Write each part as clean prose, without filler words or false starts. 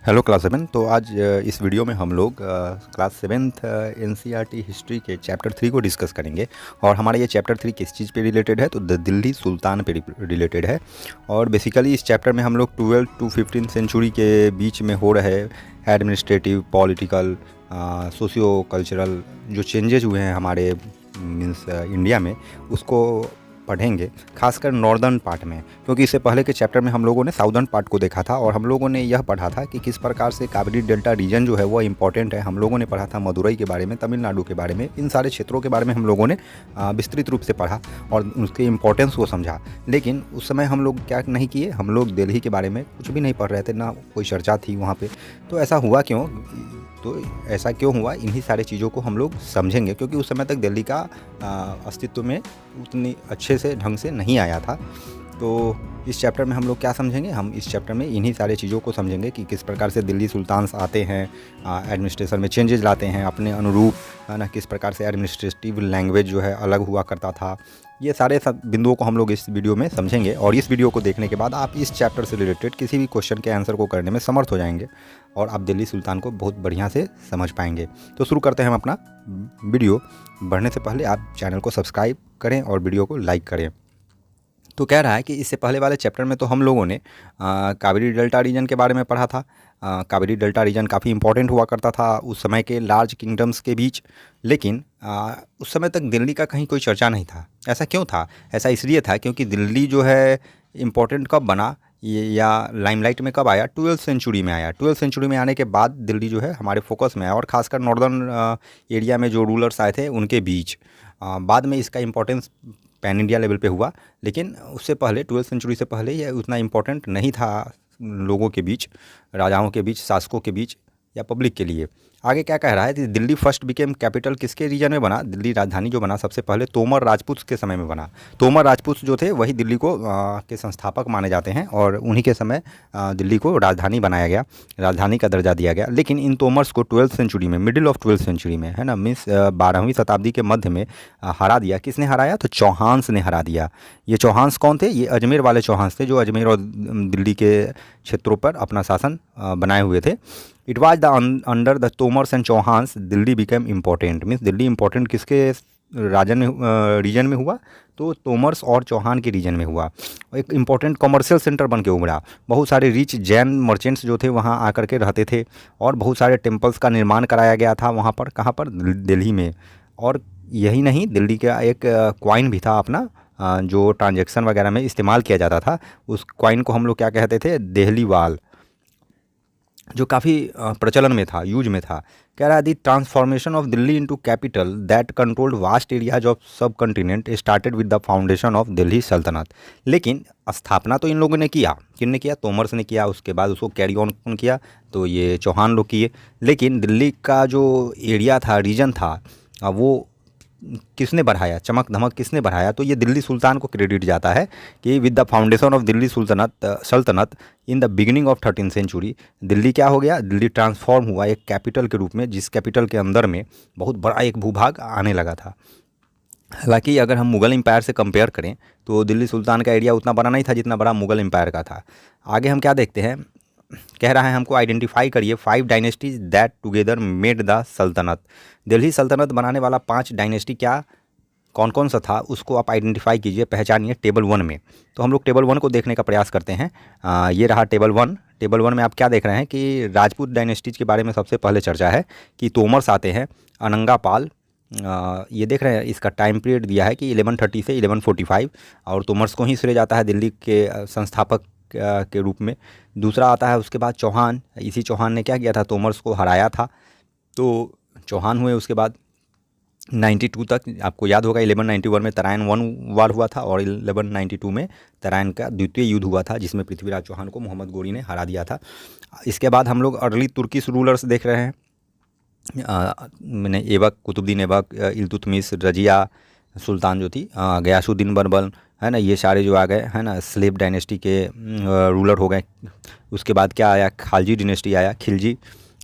Hello class 7। तो आज इस वीडियो में हम लोग क्लास 7th एनसीईआरटी हिस्ट्री के चैप्टर 3 को डिस्कस करेंगे। और हमारा ये चैप्टर 3 किस चीज़ पे रिलेटेड है, तो दिल्ली सुल्तान पे रिलेटेड है। और बेसिकली इस चैप्टर में हम लोग 12 to 15 सेंचुरी के बीच में हो रहे एडमिनिस्ट्रेटिव, पॉलिटिकल, सोशियो कल्चरल जो चेंजेज हुए हैं हमारे मीन्स इंडिया में, उसको पढ़ेंगे, खासकर नॉर्दर्न पार्ट में। क्योंकि इससे पहले के चैप्टर में हम लोगों ने साउदर्न पार्ट को देखा था और हम लोगों ने यह पढ़ा था कि किस प्रकार से कावेरी डेल्टा रीजन जो है वो इम्पॉर्टेंट है। हम लोगों ने पढ़ा था मदुरई के बारे में, तमिलनाडु के बारे में, इन सारे क्षेत्रों के बारे में हम लोगों ने विस्तृत रूप से पढ़ा और उसके इम्पोर्टेंस को समझा। लेकिन उस समय हम लोग क्या नहीं किए, हम लोग दिल्ली के बारे में कुछ भी नहीं पढ़ रहे थे, ना कोई चर्चा थी वहाँ पर। तो ऐसा हुआ क्यों? तो ऐसा क्यों हुआ, इन्हीं सारे चीज़ों को हम लोग समझेंगे। क्योंकि उस समय तक दिल्ली का अस्तित्व में उतनी अच्छे से ढंग से नहीं आया था। तो इस चैप्टर में हम लोग क्या समझेंगे, हम इस चैप्टर में इन्हीं सारे चीज़ों को समझेंगे कि किस प्रकार से दिल्ली सुल्तान्स आते हैं, एडमिनिस्ट्रेशन में चेंजेस लाते हैं अपने अनुरूप, है ना, किस प्रकार से एडमिनिस्ट्रेटिव लैंग्वेज जो है अलग हुआ करता था। ये सारे सब बिंदुओं को हम लोग इस वीडियो में समझेंगे। और इस वीडियो को देखने के बाद आप इस चैप्टर से रिलेटेड किसी भी क्वेश्चन के आंसर को करने में समर्थ हो जाएंगे और आप दिल्ली सुल्तान को बहुत बढ़िया से समझ पाएंगे। तो शुरू करते हैं हम अपना वीडियो। बढ़ने से पहले आप चैनल को सब्सक्राइब करें और वीडियो को लाइक करें। तो कह रहा है कि इससे पहले वाले चैप्टर में तो हम लोगों ने कावेरी डेल्टा रीजन के बारे में पढ़ा था। कावेरी डेल्टा रीजन काफ़ी इंपॉर्टेंट हुआ करता था उस समय के लार्ज किंगडम्स के बीच। लेकिन उस समय तक दिल्ली का कहीं कोई चर्चा नहीं था। ऐसा क्यों था? ऐसा इसलिए था क्योंकि दिल्ली जो है इम्पोर्टेंट कब बना या लाइमलाइट में कब आया? 12th सेंचुरी में आया। 12th सेंचुरी में आने के बाद दिल्ली जो है हमारे फोकस में आया और ख़ासकर नॉर्दर्न एरिया में जो रूलर्स आए थे उनके बीच। बाद में इसका इम्पोर्टेंस पैन इंडिया लेवल पे हुआ, लेकिन उससे पहले 12th सेंचुरी से पहले यह उतना इम्पोर्टेंट नहीं था लोगों के बीच, राजाओं के बीच, शासकों के बीच या पब्लिक के लिए। आगे क्या कह रहा है कि दिल्ली फर्स्ट बिकेम कैपिटल किसके रीजन में बना? दिल्ली राजधानी जो बना सबसे पहले तोमर राजपूत के समय में बना। तोमर राजपूत जो थे वही दिल्ली को के संस्थापक माने जाते हैं और उन्हीं के समय दिल्ली को राजधानी बनाया गया, राजधानी का दर्जा दिया गया। लेकिन इन तोमर्स को 12th सेंचुरी में, मिडिल ऑफ 12th सेंचुरी में, है ना, मीन्स 12वीं शताब्दी के मध्य में हरा दिया। किसने हराया? तो चौहान्स ने हरा दिया। ये चौहान्स कौन थे? ये अजमेर वाले चौहान्स थे जो अजमेर और दिल्ली के क्षेत्रों पर अपना शासन बनाए हुए थे। It was the under the Tomars and Chauhans Delhi became important. Means Delhi important किसके रीजन में हुआ? तो तोमर्स और चौहान के रीजन में हुआ। एक इम्पॉर्टेंट कमर्शियल सेंटर बन के उभरा। बहुत सारे रिच जैन मर्चेंट्स जो थे वहाँ आकर के रहते थे और बहुत सारे टेम्पल्स का निर्माण कराया गया था वहाँ पर। कहाँ पर? दिल्ली में। और यही नहीं, दिल्ली का एक क्वाइन भी था अपना, जो ट्रांजैक्शन वगैरह में इस्तेमाल किया जाता था। उस क्वाइन को हम लोग क्या कहते थे? देहली वाल, जो काफ़ी प्रचलन में था, यूज में था। कह रहा है the transformation of Delhi into capital that controlled vast areas of subcontinent started with the foundation of Delhi sultanate. लेकिन स्थापना तो इन लोगों ने किया। किन ने किया? तोमर्स ने किया। उसके बाद उसको कैरी ऑन कौन किया? तो ये चौहान लोग किए। लेकिन दिल्ली का जो एरिया था, रीजन था, वो किसने बढ़ाया, चमक धमक किसने बढ़ाया? तो ये दिल्ली सुल्तान को क्रेडिट जाता है कि with the foundation of Delhi sultanate in the beginning of 13th century Delhi क्या हो गया? दिल्ली ट्रांसफॉर्म हुआ एक कैपिटल के रूप में, जिस कैपिटल के अंदर में बहुत बड़ा एक भूभाग आने लगा था। हालांकि अगर हम मुग़ल एम्पायर से कंपेयर करें तो दिल्ली सुल्तान का एरिया उतना बड़ा नहीं था जितना बड़ा मुग़ल एम्पायर का था। आगे हम क्या देखते हैं? कह रहा है हमको आइडेंटिफाई करिए 5 dynasties that together made the सल्तनत। दिल्ली सल्तनत बनाने वाला 5 डायनेस्टी क्या, कौन कौन सा था, उसको आप आइडेंटिफाई कीजिए, पहचानिए टेबल 1 में। तो हम लोग टेबल 1 को देखने का प्रयास करते हैं। ये रहा टेबल 1। टेबल 1 में आप क्या देख रहे हैं कि राजपूत डायनेस्टीज के बारे में सबसे पहले चर्चा है कि तोमर्स आते हैं, अनंगा पाल, ये देख रहे हैं, इसका टाइम पीरियड दिया है कि 1130 से 1145 और तोमर्स को ही श्रेय जाता है दिल्ली के संस्थापक के रूप में। दूसरा आता है उसके बाद चौहान। इसी चौहान ने क्या किया था? तोमर्स को हराया था। तो चौहान हुए। उसके बाद 92 तक आपको याद होगा 1191 में तराइन वार हुआ था और 1192 में तराइन का द्वितीय युद्ध हुआ था जिसमें पृथ्वीराज चौहान को मोहम्मद गोरी ने हरा दिया था। इसके बाद हम लोग अर्ली तुर्किश रूलर्स देख रहे हैं। मैंने ऐबक, कुतुबुद्दीन ऐबक, इल्तुतमिश, रजिया सुल्तान जो थी, गयासुद्दीन बर्मन, है ना, ये सारे जो आ गए, है ना, स्लेब डायनेस्टी के रूलर हो गए। उसके बाद क्या आया? खालजी डिनेस्टी आया, खिलजी।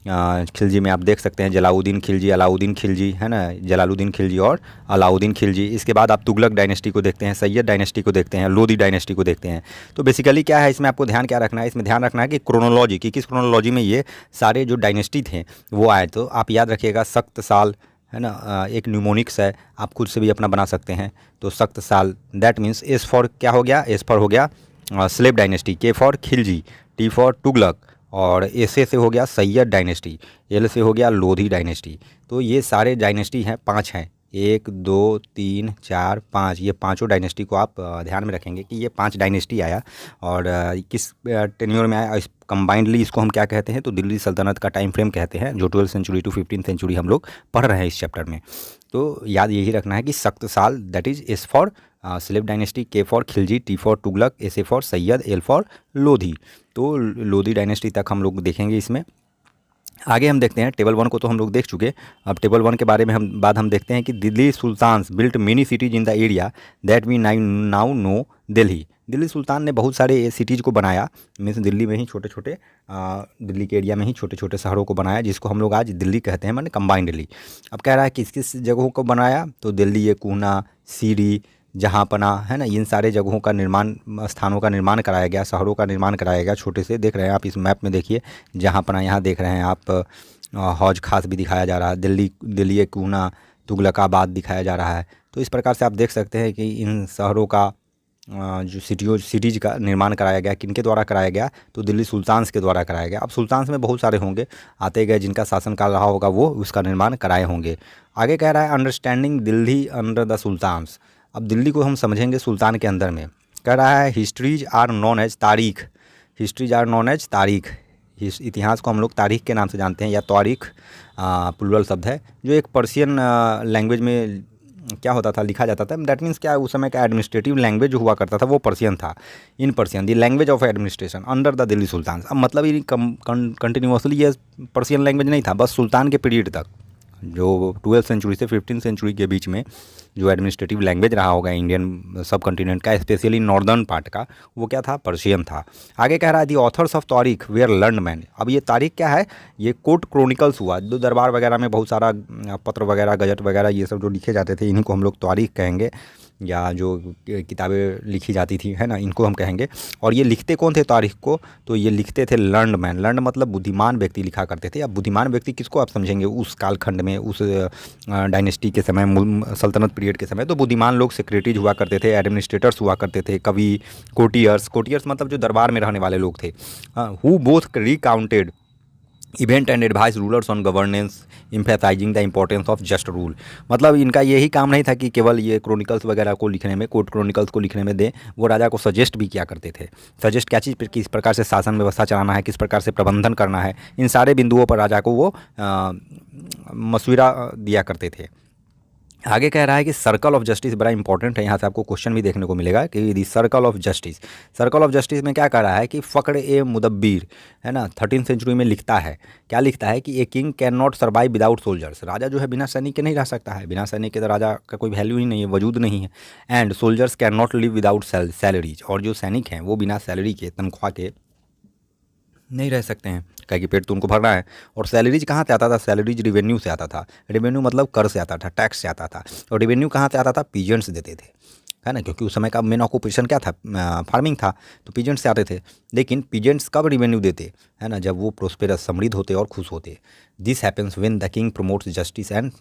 खिलजी में आप देख सकते हैं जलालुद्दीन खिलजी, अलाउद्दीन खिलजी, है ना, जलालुद्दीन खिलजी और अलाउद्दीन खिलजी। इसके बाद आप तुगलक डायनेस्टी को देखते हैं, सैयद डायनेस्टी को देखते हैं, लोदी डायनेस्टी को देखते हैं। तो बेसिकली क्या है इसमें आपको ध्यान क्या रखना है, इसमें ध्यान रखना है कि क्रोनोलॉजी की किस क्रोनोलॉजी में ये सारे जो डायनेस्टी थे वो आए। तो आप याद रखिएगा सख्त साल, है ना, एक न्यूमोनिक्स है, आप खुद से भी अपना बना सकते हैं। तो सख्त साल दैट मीन्स एस फॉर क्या हो गया, एस फॉर हो गया slave dynasty, K for Khilji, T for Tughlaq, और एस से हो गया सैयद डायनेस्टी, एल से हो गया लोधी डायनेस्टी। तो ये सारे डायनेस्टी हैं, 5 हैं, 1 2 3 4 5, ये पांचों डायनेस्टी को आप ध्यान में रखेंगे कि ये 5 डायनेस्टी आया और किस टेन्योर में आया। कंबाइंडली इसको हम क्या कहते हैं, तो दिल्ली सल्तनत का टाइम फ्रेम कहते हैं, जो 12th century to 15th century हम लोग पढ़ रहे हैं इस चैप्टर में। तो याद यही रखना है कि सख्त साल that is S for slave dynasty, K for Khilji, T for Tughlaq, S for Sayyid, L for Lodi. तो लोधी डायनेस्टी तक हम लोग देखेंगे इसमें। आगे हम देखते हैं टेबल 1 को तो हम लोग देख चुके। अब टेबल 1 के बारे में हम देखते हैं कि Delhi sultans built many cities in the area that we now know Delhi. Delhi सुल्तान ने बहुत सारे सिटीज़ को बनाया, मीन्स दिल्ली में ही छोटे छोटे दिल्ली के एरिया में ही छोटे छोटे शहरों को बनाया, जिसको हम लोग आज दिल्ली कहते हैं, माने कंबाइंड दिल्ली। अब कह रहा है किस किस जगहों को बनाया, तो दिल्ली, ये कूना, सीरी, जहाँपना, है ना, इन सारे जगहों का निर्माण, स्थानों का निर्माण कराया गया, शहरों का निर्माण कराया गया। छोटे से देख रहे हैं आप इस मैप में, देखिए जहाँपना यहाँ देख रहे हैं आप, हौज खास भी दिखाया जा रहा है, दिल्ली कूना, तुगलकाबाद दिखाया जा रहा है। तो इस प्रकार से आप देख सकते हैं कि इन शहरों का जो सिटीज़ का निर्माण कराया गया, किनके द्वारा कराया गया, तो दिल्ली सुल्तान्स के द्वारा कराया गया। अब सुल्तान्स में बहुत सारे होंगे, आते गए जिनका शासनकाल रहा होगा वो उसका निर्माण कराए होंगे। आगे कह रहा है understanding Delhi under the sultans. अब दिल्ली को हम समझेंगे सुल्तान के अंदर में। कह रहा है हिस्ट्रीज आर नॉन एज तारीख, हिस्ट्रीज आर नॉन एज तारीख, इतिहास को हम लोग तारीख के नाम से जानते हैं, या तारीख प्लुरल शब्द है, जो एक पर्शियन लैंग्वेज में क्या होता था, लिखा जाता था। दैट मीन्स क्या, उस समय का एडमिनिस्ट्रेटिव लैंग्वेज जो हुआ करता था वो पर्शियन था। In Persian the language of administration under the Delhi sultan. अब मतलब ये कंटिन्यूसली ये पर्शियन लैंग्वेज नहीं था, बस सुल्तान के पीरियड तक, जो 12th सेंचुरी से 15th सेंचुरी के बीच में जो एडमिनिस्ट्रेटिव लैंग्वेज रहा होगा इंडियन सब कॉन्टिनेंट का, स्पेशली नॉर्दर्न पार्ट का, वो क्या था, पर्शियन था। आगे कह रहा है दी ऑथर्स ऑफ तारीख वेयर लर्नड मैन। अब ये तारीख क्या है, ये कोर्ट क्रोनिकल्स हुआ, जो दरबार वगैरह में बहुत सारा पत्र वगैरह, गजट वगैरह, ये सब जो लिखे जाते थे, इन्हीं को हम लोग तारीख कहेंगे, या जो किताबें लिखी जाती थी, है ना, इनको हम कहेंगे। और ये लिखते कौन थे तारीख को, तो ये लिखते थे लर्नड मैन। लर्नड मतलब बुद्धिमान व्यक्ति लिखा करते थे। अब बुद्धिमान व्यक्ति किसको आप समझेंगे, उस कालखंड में, उस डायनेस्टी के समय, सल्तनत पीरियड के समय, तो बुद्धिमान लोग सेक्रेटरीज हुआ करते थे, एडमिनिस्ट्रेटर्स हुआ करते थे, कवि, कोटियर्स मतलब जो दरबार में रहने वाले लोग थे, who both recounted event and advice rulers on governance emphasizing the importance of just rule. मतलब इनका यही काम नहीं था कि केवल ये क्रोनिकल्स वगैरह को लिखने में, कोर्ट क्रोनिकल्स को लिखने में दें, वो राजा को सजेस्ट भी किया करते थे। सजेस्ट क्या चीज़, किस प्रकार से शासन व्यवस्था चलाना है, किस प्रकार से प्रबंधन करना है, इन सारे बिंदुओं पर राजा को वो मशविरा दिया करते थे। आगे कह रहा है कि सर्कल ऑफ जस्टिस बड़ा इंपॉर्टेंट है, यहाँ से आपको क्वेश्चन भी देखने को मिलेगा कि the circle of justice. Circle of justice में क्या कह रहा है कि फ़क्र ए मुदब्बिर, है ना, 13th सेंचुरी में लिखता है, क्या लिखता है कि a king can not survive without soldiers. राजा जो है बिना सैनिक के नहीं रह सकता है, बिना सैनिक के तो राजा का कोई वैल्यू ही नहीं है, वजूद नहीं है। And soldiers can not live without salaries, और जो सैनिक हैं वो बिना सैलरी के, तनख्वाह के नहीं रह सकते हैं, क्या कि पेट तो उनको भरना है। और सैलरीज कहाँ से आता था, सैलरीज रेवेन्यू से आता था। रेवेन्यू मतलब कर से आता था, टैक्स से आता था। और रेवेन्यू कहाँ से आता था, पीजेंट्स देते थे, है ना, क्योंकि उस समय का मेन ऑक्यूपेशन क्या था, फार्मिंग था, तो पीजेंट्स से आते थे। लेकिन पीजेंट्स कब रेवेन्यू देते, है ना, जब वो प्रोस्पेरस, समृद्ध होते और खुश होते। This happens when the king promotes justice and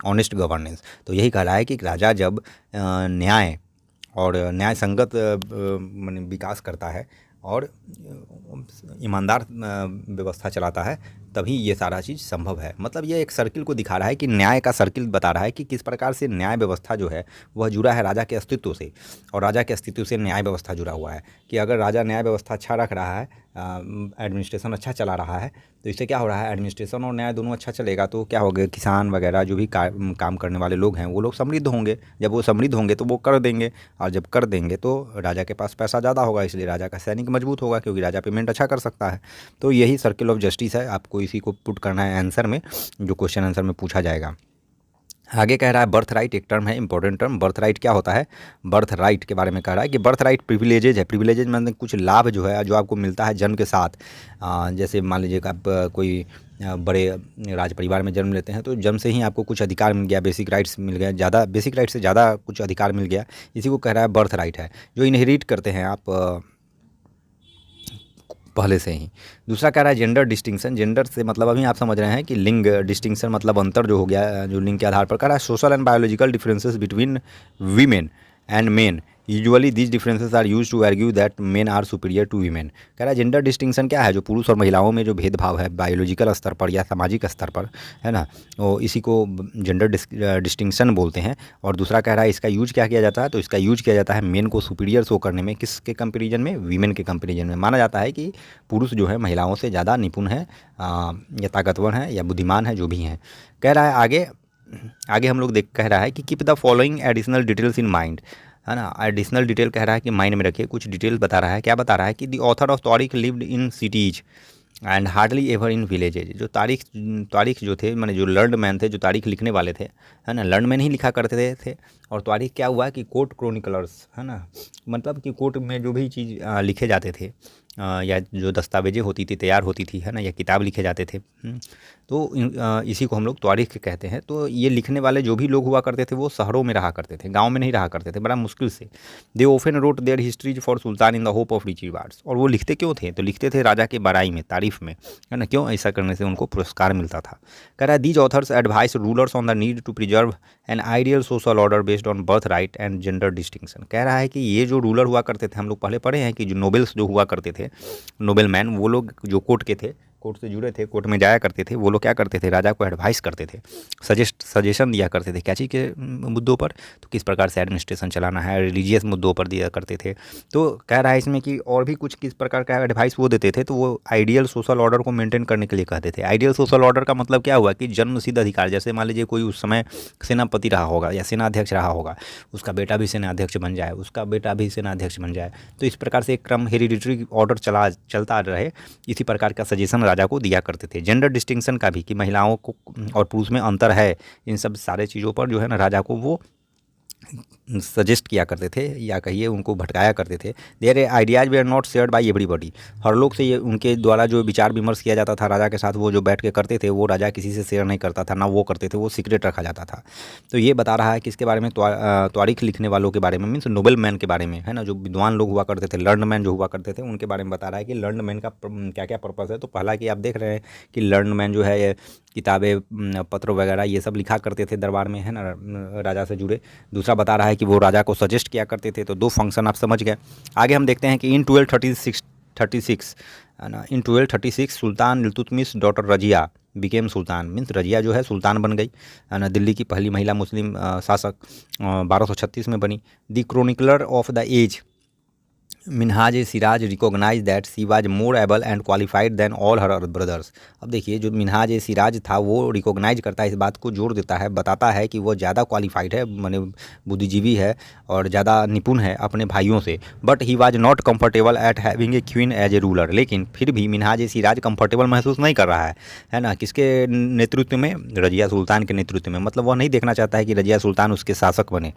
honest governance. तो यही कह रहा है कि राजा जब न्याय और न्याय संगत विकास करता है और ईमानदार व्यवस्था चलाता है, तभी ये सारा चीज़ संभव है। मतलब ये एक सर्किल को दिखा रहा है कि न्याय का सर्किल बता रहा है कि किस प्रकार से न्याय व्यवस्था जो है वह जुड़ा है राजा के अस्तित्व से, और राजा के अस्तित्व से न्याय व्यवस्था जुड़ा हुआ है। कि अगर राजा न्याय व्यवस्था अच्छा रख रहा है, एडमिनिस्ट्रेशन अच्छा चला रहा है, तो इससे क्या हो रहा है, एडमिनिस्ट्रेशन और न्याय दोनों अच्छा चलेगा, तो क्या होगा, किसान वगैरह जो भी काम करने वाले लोग हैं वो लोग समृद्ध होंगे। जब वो समृद्ध होंगे तो वो कर देंगे, और जब कर देंगे तो राजा के पास पैसा ज़्यादा होगा, इसलिए राजा का सैनिक मजबूत होगा, क्योंकि राजा पेमेंट अच्छा कर सकता है। तो यही सर्किल ऑफ जस्टिस है, आपको इसी को पुट करना है आंसर में, जो क्वेश्चन आंसर में पूछा जाएगा। आगे कह रहा है बर्थ राइट, एक टर्म है, इंपॉर्टेंट टर्म। बर्थ राइट क्या होता है, बर्थ राइट के बारे में कह रहा है कि बर्थ राइट प्रिविलेजेज है। प्रिविलेजेज मतलब कुछ लाभ जो है, जो आपको मिलता है जन्म के साथ। जैसे मान लीजिए आप कोई बड़े राज परिवार में जन्म लेते हैं तो जन्म से ही आपको कुछ अधिकार मिल गया, बेसिक राइट्स मिल गया, ज़्यादा बेसिक राइट से ज़्यादा कुछ अधिकार मिल गया, इसी को कह रहा है बर्थ राइट है, जो इनहेरिट करते हैं आप पहले से ही। दूसरा कह रहा है जेंडर डिस्टिंक्शन। जेंडर से मतलब अभी आप समझ रहे हैं कि लिंग डिस्टिंक्शन मतलब अंतर जो हो गया, जो लिंग के आधार पर। कह रहा है social and biological differences between women and men, usually these differences are use to argue that men are superior to women. कह रहा है जेंडर डिस्टिंक्शन क्या है, जो पुरुष और महिलाओं में जो भेदभाव है बायोलॉजिकल स्तर पर या सामाजिक स्तर पर, है ना, वो इसी को जेंडर डिस्टिंक्शन बोलते हैं। और दूसरा कह रहा है इसका यूज क्या किया जाता है, तो इसका यूज किया जाता है मेन को सुपीरियर शो करने में। किसके कंपेरिजन में? वीमेन के कंपेरिजन में। माना जाता है कि पुरुष जो है महिलाओं से ज़्यादा निपुण है या ताकतवर है या बुद्धिमान है, जो भी हैं। कह रहा है आगे आगे हम लोग कह रहा है कि keep the following additional details in mind, है ना। एडिशनल डिटेल कह रहा है कि माइंड में रखिए, कुछ डिटेल बता रहा है। क्या बता रहा है कि the author of Tariq lived in cities and hardly ever in villages. जो तारिक जो थे, माने जो लर्नड मैन थे, जो तारीख लिखने वाले थे, है ना, लर्नड मैन ही लिखा करते थे। और तारिक क्या हुआ कि कोर्ट क्रोनिकलर्स, है ना, मतलब कि कोर्ट में जो भी चीज़ लिखे जाते थे या जो दस्तावेजें होती थी, तैयार होती थी, है ना, या किताब लिखे जाते थे, तो इसी को हम लोग तारीख कहते हैं। तो ये लिखने वाले जो भी लोग हुआ करते थे वो शहरों में रहा करते थे, गांव में नहीं रहा करते थे, बड़ा मुश्किल से। They often wrote their histories for sultan in the hope of rich rewards. और वो लिखते क्यों थे? तो लिखते थे राजा के बड़ाई में, तारीफ में, है ना। क्यों? ऐसा करने से उनको पुरस्कार मिलता था। कह रहा है these authors advise rulers on the need to preserve an ideal social order based on birth right and gender distinction. कह रहा है कि ये जो रूलर हुआ करते थे, हम लोग पहले पढ़े हैं कि जो नोबेल्स जो हुआ करते थे, नोबेल मैन, वो लोग जो कोर्ट के थे, कोर्ट से जुड़े थे, कोर्ट में जाया करते थे, वो लोग क्या करते थे? राजा को एडवाइस करते थे, सजेशन दिया करते थे। क्या चीज़ के मुद्दों पर? तो किस प्रकार से एडमिनिस्ट्रेशन चलाना है, रिलीजियस मुद्दों पर दिया करते थे। तो कह रहा है इसमें कि और भी कुछ किस प्रकार का एडवाइस वो देते थे, तो वो आइडियल सोशल ऑर्डर को मेंटेन करने के लिए कहते थे। आइडियल सोशल ऑर्डर का मतलब क्या हुआ कि जन्मसिद्ध अधिकार, जैसे मान लीजिए कोई उस समय सेनापति रहा होगा या सेनाध्यक्ष रहा होगा, उसका बेटा भी सेनाध्यक्ष बन जाए, उसका बेटा भी सेनाध्यक्ष बन जाए, तो इस प्रकार से एक क्रम हेरिडिटरी ऑर्डर चलता रहे, इसी प्रकार का सजेशन राजा को दिया करते थे। जेंडर डिस्टिंक्शन का भी, कि महिलाओं को और पुरुष में अंतर है, इन सब सारे चीज़ों पर जो है ना राजा को वो सजेस्ट किया करते थे, या कहिए उनको भटकाया करते थे। Their ideas we are not shared by everybody. हर लोग से ये उनके द्वारा जो विचार विमर्श किया जाता था राजा के साथ, वो जो बैठ के करते थे, वो राजा किसी से शेयर नहीं करता था, ना वो करते थे, वो सीक्रेट रखा जाता था। तो ये बता रहा है कि इसके बारे में तारीख लिखने वालों के बारे में, मीन्स नोबेल मैन के बारे में, है ना, जो विद्वान लोग हुआ करते थे, लर्न मैन जो हुआ करते थे, उनके बारे में बता रहा है कि लर्न मैन का क्या क्या पर्पज़ है। तो पहला कि आप देख रहे हैं कि लर्न मैन जो है ये किताबें, पत्र वगैरह ये सब लिखा करते थे दरबार में, है ना, राजा से जुड़े। दूसरा बता रहा है कि वो राजा को सजेस्ट किया करते थे। तो दो फंक्शन आप समझ गए। आगे हम देखते हैं कि इन 1236 है ना, इन 1236 सुल्तान इल्तुतमिश डॉटर रजिया बिकेम सुल्तान, मीन्स रजिया जो है सुल्तान बन गई, है ना, दिल्ली की पहली महिला मुस्लिम शासक 1236 में बनी। The chronicler of the age Minhaj Siraj recognise that she was more able and qualified than all her brothers. अब देखिए जो मिनहाज सिराज था वो रिकॉग्नाइज करता है, इस बात को जोर देता है, बताता है कि वो ज़्यादा क्वालिफाइड है, माने बुद्धिजीवी है और ज़्यादा निपुण है अपने भाइयों से। But he was not comfortable at having a queen as a ruler. लेकिन फिर भी मिनहाज सिराज कंफर्टेबल महसूस नहीं कर रहा है ना। किसके नेतृत्व में? रजिया सुल्तान के नेतृत्व में। मतलब वह नहीं देखना चाहता है कि रजिया सुल्तान उसके शासक बने,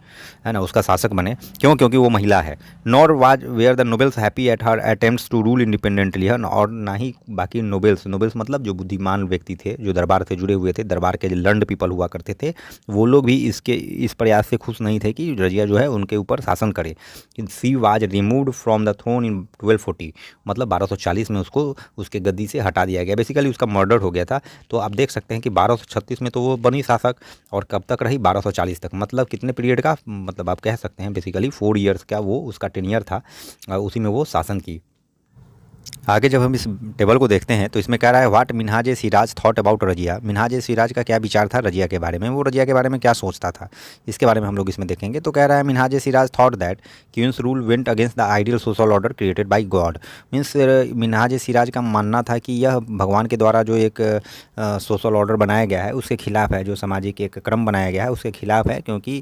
है ना, उसका शासक बने। क्यों? क्योंकि वो महिला है। Nor was were the nobles happy at her attempts to rule independently, है ना। और ना ही बाकी नोबेल्स मतलब जो बुद्धिमान व्यक्ति थे, जो दरबार से जुड़े हुए थे, दरबार के जो लर्नड पीपल हुआ करते थे, वो लोग भी इस प्रयास से खुश नहीं थे कि रजिया जो है उनके ऊपर शासन करे। She was removed from the throne in 1240, मतलब 1240 में उसको उसके गद्दी से हटा दिया गया। बेसिकली उसका मर्डर हो गया था। तो आप देख सकते हैं कि 1236 में तो वो बनी शासक, और कब तक रही? 1240 तक। मतलब कितने पीरियड का? मतलब आप कह सकते हैं बेसिकली 4 ईयर्स का वो उसका टेन्योर था, उसी में वो शासन की। आगे जब हम इस टेबल को देखते हैं तो इसमें कह रहा है what Minhaj Siraj thought about Razia. Minhaj Siraj का क्या विचार था रजिया के बारे में, वो रजिया के बारे में क्या सोचता था, इसके बारे में हम लोग इसमें देखेंगे। तो कह रहा है Minhaj Siraj thought that queens rule went against the ideal social order created by God. Means Minhaj Siraj का मानना था कि यह भगवान के द्वारा जो एक सोशल ऑर्डर बनाया गया है उसके खिलाफ है, जो सामाजिक एक क्रम बनाया गया है उसके खिलाफ है। क्योंकि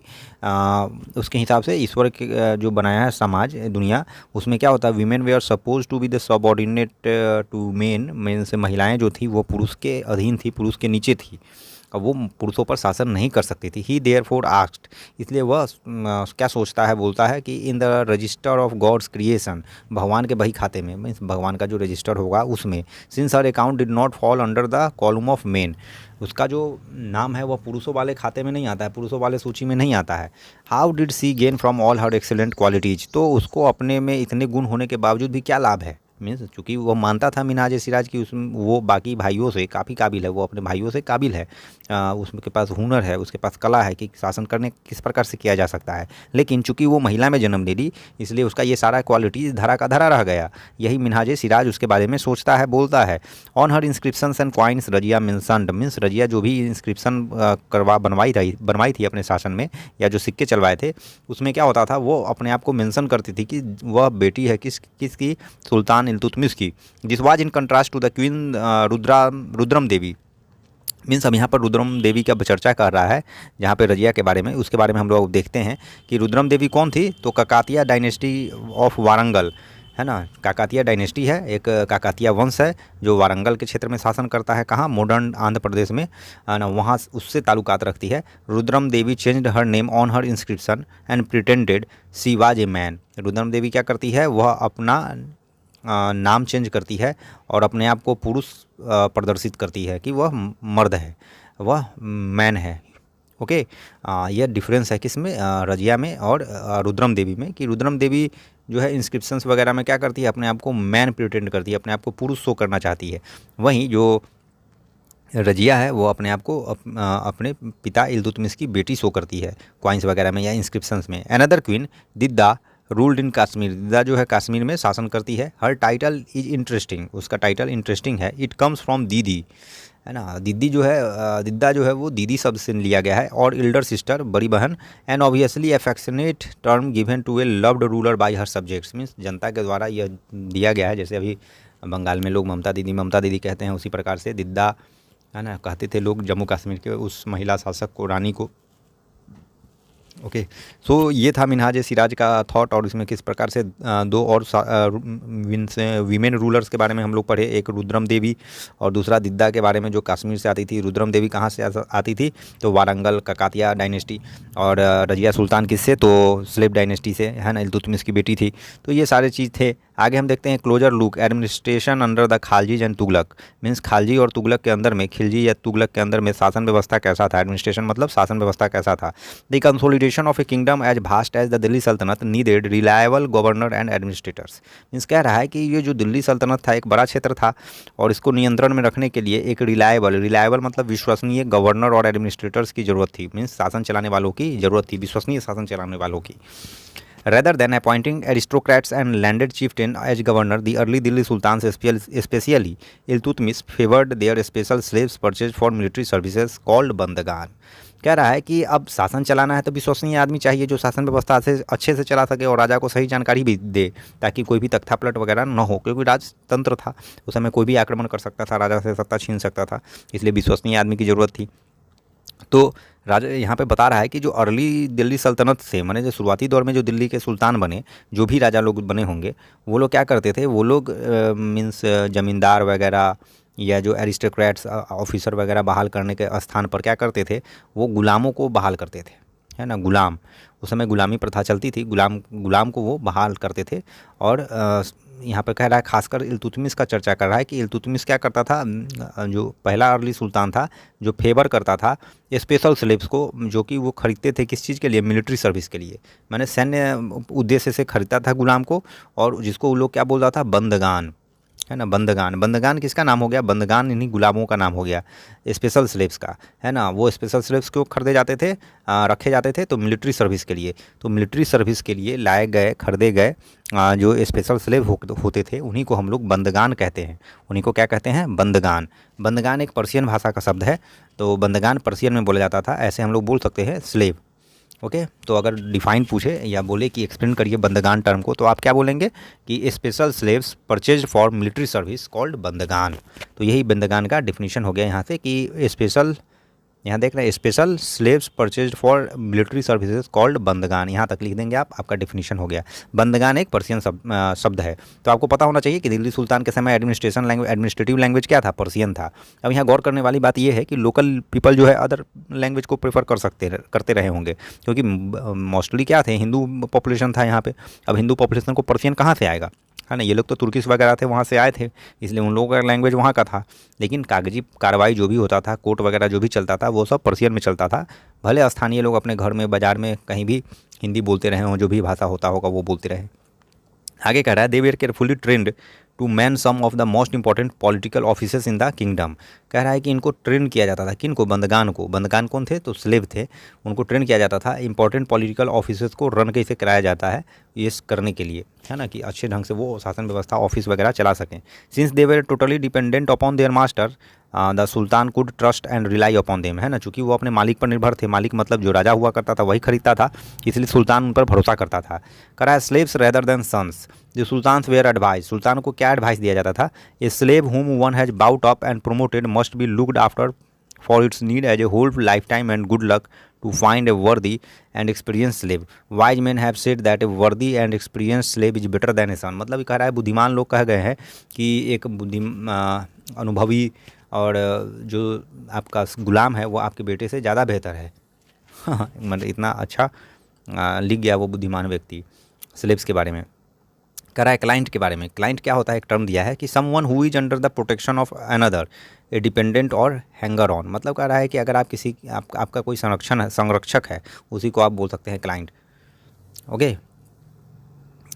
उसके हिसाब से ईश्वर के जो बनाया है समाज दुनिया, उसमें क्या होता है, women they are suppose to be the subordinate to men से महिलाएं जो थी वो पुरुष के अधीन थी, पुरुष के नीचे थी। वो पुरुषों पर शासन नहीं कर सकती थी। ही देयरफॉर आस्क्ड, इसलिए वह क्या सोचता है, बोलता है कि in the register of God's creation, भगवान के बही खाते में, मीन्स भगवान का जो रजिस्टर होगा उसमें, since her account did not fall under the column of main, उसका जो नाम है वह पुरुषों वाले खाते में नहीं आता है, पुरुषों वाले सूची में नहीं आता है। How did she gain from all her excellent qualities, तो उसको अपने में इतने गुण होने के बावजूद भी क्या लाभ है। मीन्स चूँकि वो मानता था मिन्हाज सिराज की उसमें वो बाकी भाइयों से काफ़ी काबिल है, वो अपने भाइयों से काबिल है, उसके पास हुनर है, उसके पास कला है कि शासन करने किस प्रकार से किया जा सकता है। लेकिन चूँकि वो महिला में जन्म ले ली, इसलिए उसका ये सारा क्वालिटी धरा का धरा रह गया। यही मिन्हाज सिराज उसके बारे में सोचता है, बोलता है। On her inscriptions and coins Razia mentioned, means Razia जो भी इंस्क्रिप्शन बनवाई थी अपने शासन में, या जो सिक्के चलवाए थे, उसमें क्या होता था, वो अपने आप को मेंशन करती थी कि वह बेटी है किसकी, सुल्तान इल्तुतमिश की। This was in contrast to the queen Rudram Devi, means अब यहाँ पर रुद्रम देवी का चर्चा कर रहा है जहाँ पे रजिया के बारे में, उसके बारे में हम लोग देखते हैं कि रुद्रम देवी कौन थी। तो काकातिया डायनेस्टी ऑफ वारंगल है ना, काकातिया डायनेस्टी है, एक काकातिया वंश है जो वारंगल के क्षेत्र में शासन करता है, कहाँ, मॉडर्न आंध्र प्रदेश में ना, वहाँ उससे ताल्लुकात रखती है। Rudram Devi changed her name on her inscription and pretended she was a man, Rudram Devi क्या करती है, वह अपना नाम चेंज करती है और अपने आप को पुरुष प्रदर्शित करती है कि वह मर्द है, वह मैन है। ओके, यह डिफरेंस है किसमें, रजिया में और रुद्रम देवी में, कि रुद्रम देवी जो है इंस्क्रिप्शंस वगैरह में क्या करती है, अपने आप को मैन प्रिटेंड करती है, अपने आप को पुरुष शो करना चाहती है। वहीं जो रजिया है वो अपने आप को अपने पिता इल्तुतमिश की बेटी शो करती है कॉइन्स वगैरह में या इंस्क्रिप्शंस में। अनदर क्वीन दिद्दा रूल्ड इन कश्मीर, दिद्दा जो है कश्मीर में शासन करती है। हर टाइटल इज इंटरेस्टिंग, उसका टाइटल इंटरेस्टिंग है। इट कम्स फ्रॉम दीदी, है ना, दीदी जो है, दिद्दा जो है वो दीदी शब्द से लिया गया है, और एल्डर सिस्टर, बड़ी बहन, and obviously affectionate term given to a loved ruler by her subjects, means जनता के द्वारा यह दिया गया है। जैसे अभी बंगाल में लोग ममता दीदी कहते हैं, उसी प्रकार से दिद्दा, है ना, कहते थे लोग जम्मू कश्मीर के उस महिला शासक को, रानी को। ओके, सो ये था मिन्हाज सिराज का थॉट, और इसमें किस प्रकार से दो और वीमेन रूलर्स के बारे में हम लोग पढ़े, एक रुद्रम देवी और दूसरा दिद्दा के बारे में जो कश्मीर से आती थी। रुद्रम देवी कहाँ से आती थी, तो वारंगल काकातिया डायनेस्टी, और रजिया सुल्तान किससे, तो स्लेव डायनेस्टी से, है ना, इल्तुतमिश की बेटी थी। तो ये सारे चीज़ थे। आगे हम देखते हैं closer look, administration under the Khaljis and Tughlaq, means Khalji और तुगलक के अंदर में, खिलजी या तुगलक के अंदर में शासन व्यवस्था कैसा था, एडमिनिस्ट्रेशन मतलब शासन व्यवस्था कैसा था। The consolidation of a kingdom as vast as the Delhi sultanate needed reliable governor and administrators, means कह रहा है कि ये जो दिल्ली सल्तनत था एक बड़ा क्षेत्र था, और इसको नियंत्रण में रखने के लिए एक रिलायबल मतलब विश्वसनीय गवर्नर और एडमिनिस्ट्रेटर्स की जरूरत थी, मीन्स शासन चलाने वालों की जरूरत थी, विश्वसनीय शासन चलाने वालों की। Rather than appointing aristocrats and landed chieftain as governor, the early Delhi sultans, especially Iltutmish, favored their special slaves purchased for military services called बंदगान। कह रहा है कि अब शासन चलाना है तो विश्वसनीय आदमी चाहिए जो शासन व्यवस्था से अच्छे से चला सके और राजा को सही जानकारी भी दे, ताकि कोई भी तख्तापलट वगैरह न हो, क्योंकि राजतंत्र था उस समय, कोई भी आक्रमण कर सकता था, राजा से सत्ता छीन सकता था, इसलिए विश्वसनीय आदमी की ज़रूरत थी। तो राजा यहाँ पे बता रहा है कि जो अर्ली दिल्ली सल्तनत से, माने जो शुरुआती दौर में जो दिल्ली के सुल्तान बने, जो भी राजा लोग बने होंगे, वो लोग क्या करते थे, वो लोग मीन्स ज़मींदार वगैरह या जो एरिस्टोक्रेट्स ऑफिसर वगैरह बहाल करने के स्थान पर क्या करते थे, वो गुलामों को बहाल करते थे, है ना, गुलाम, उस समय गुलामी प्रथा चलती थी, गुलाम को वो बहाल करते थे। और यहाँ पर कह रहा है, खासकर इल्तुतमिश का चर्चा कर रहा है कि इल्तुतमिश क्या करता था, जो पहला अर्ली सुल्तान था, जो फेवर करता था स्पेशल स्लेव्स को, जो कि वो खरीदते थे किस चीज़ के लिए, मिलिट्री सर्विस के लिए, मैंने सैन्य उद्देश्य से खरीदता था गुलाम को, और जिसको वो लोग क्या बोलता था, बंदगान, है ना, बंदगान। बंदगान किसका नाम हो गया, बंदगान इन्हीं गुलामों का नाम हो गया, स्पेशल स्लेव्स का, है ना। वो स्पेशल स्लेव्स क्यों खरीदे जाते थे, रखे जाते थे, तो मिलिट्री सर्विस के लिए। तो मिलिट्री सर्विस के लिए लाए गए, खरीदे गए जो स्पेशल स्लेव होते थे, उन्हीं को हम लोग बंदगान कहते हैं। उन्हीं को क्या कहते हैं, बंदगान। बंदगान एक पर्शियन भाषा का शब्द है, तो बंदगान पर्शियन में बोला जाता था, ऐसे हम लोग बोल सकते हैं स्लेव। ओके, तो अगर डिफाइन पूछे या बोले कि एक्सप्लेन करिए बंदगान टर्म को, तो आप क्या बोलेंगे कि special slaves purchased for military service called bandagan. तो यही बंदगान का डिफिनीशन हो गया यहाँ से कि स्पेशल यहाँ देख रहे हैं special slaves purchased for military services called bandagan, यहाँ तक लिख देंगे आप, आपका डेफिनेशन हो गया। बंदगान एक पर्शियन शब्द है। तो आपको पता होना चाहिए कि दिल्ली सुल्तान के समय एडमिनिस्ट्रेटिव लैंग्वेज क्या था, पर्शियन था। अब यहाँ गौर करने वाली बात यह है कि लोकल पीपल जो है अदर लैंग्वेज को प्रेफर करते रहे होंगे, क्योंकि मोस्टली क्या थे, हिंदू पॉपुलेशन था यहाँ पे। अब हिंदू पॉपुलेशन को पर्शियन कहाँ से आएगा, है ना, ये लोग तो तुर्किश वगैरह थे, वहाँ से आए थे, इसलिए उन लोगों का लैंग्वेज वहाँ का था। लेकिन कागजी कार्रवाई जो भी होता था, कोर्ट वगैरह जो भी चलता था, वो सब पर्शियन में चलता था। भले स्थानीय लोग अपने घर में, बाजार में, कहीं भी हिंदी बोलते रहे हों, जो भी भाषा होता होगा वो बोलते रहे। आगे कह रहा है they were carefully trained to man some of the most important political officers in the kingdom. कह रहा है कि इनको ट्रेन किया जाता था, किन को, बंदगान को। बंदगान कौन थे, तो स्लेव थे, उनको ट्रेन किया जाता था इंपॉर्टेंट पॉलिटिकल ऑफिसर्स को रन कैसे कराया जाता है ये करने के लिए, है ना, कि अच्छे ढंग से वो शासन व्यवस्था ऑफिस वगैरह चला सकें। Since they were totally dependent upon their master the sultan could trust and rely upon them, है ना, चूँकि वो अपने मालिक पर निर्भर थे, मालिक मतलब जो राजा हुआ करता था वही खरीदता था, इसलिए सुल्तान उन पर भरोसा करता था। कह रहा है स्लेव्स रेदर देन सन्स, जो सुल्तान वेयर एडवाइस, सुल्तान को क्या एडवाइस दिया जाता था, a slave whom one has bought up and promoted must be looked after for its need as a whole life time and good luck to find a worthy and experience slave. Wise man have said that a worthy and experience slave is better than a son. मतलब कह रहा है बुद्धिमान लोग कह गए हैं कि एक अनुभवी और जो आपका गुलाम है वो आपके बेटे से ज़्यादा बेहतर है। मतलब इतना अच्छा लिख गया वो बुद्धिमान व्यक्ति स्लेव्स के बारे में। कह रहा है क्लाइंट के बारे में, क्लाइंट क्या होता है, एक टर्म दिया है कि someone who is under the protection of another A dependent और हैंगर ऑन। मतलब कह रहा है कि अगर आप किसी आपका कोई संरक्षक है, उसी को आप बोल सकते हैं क्लाइंट। ओके,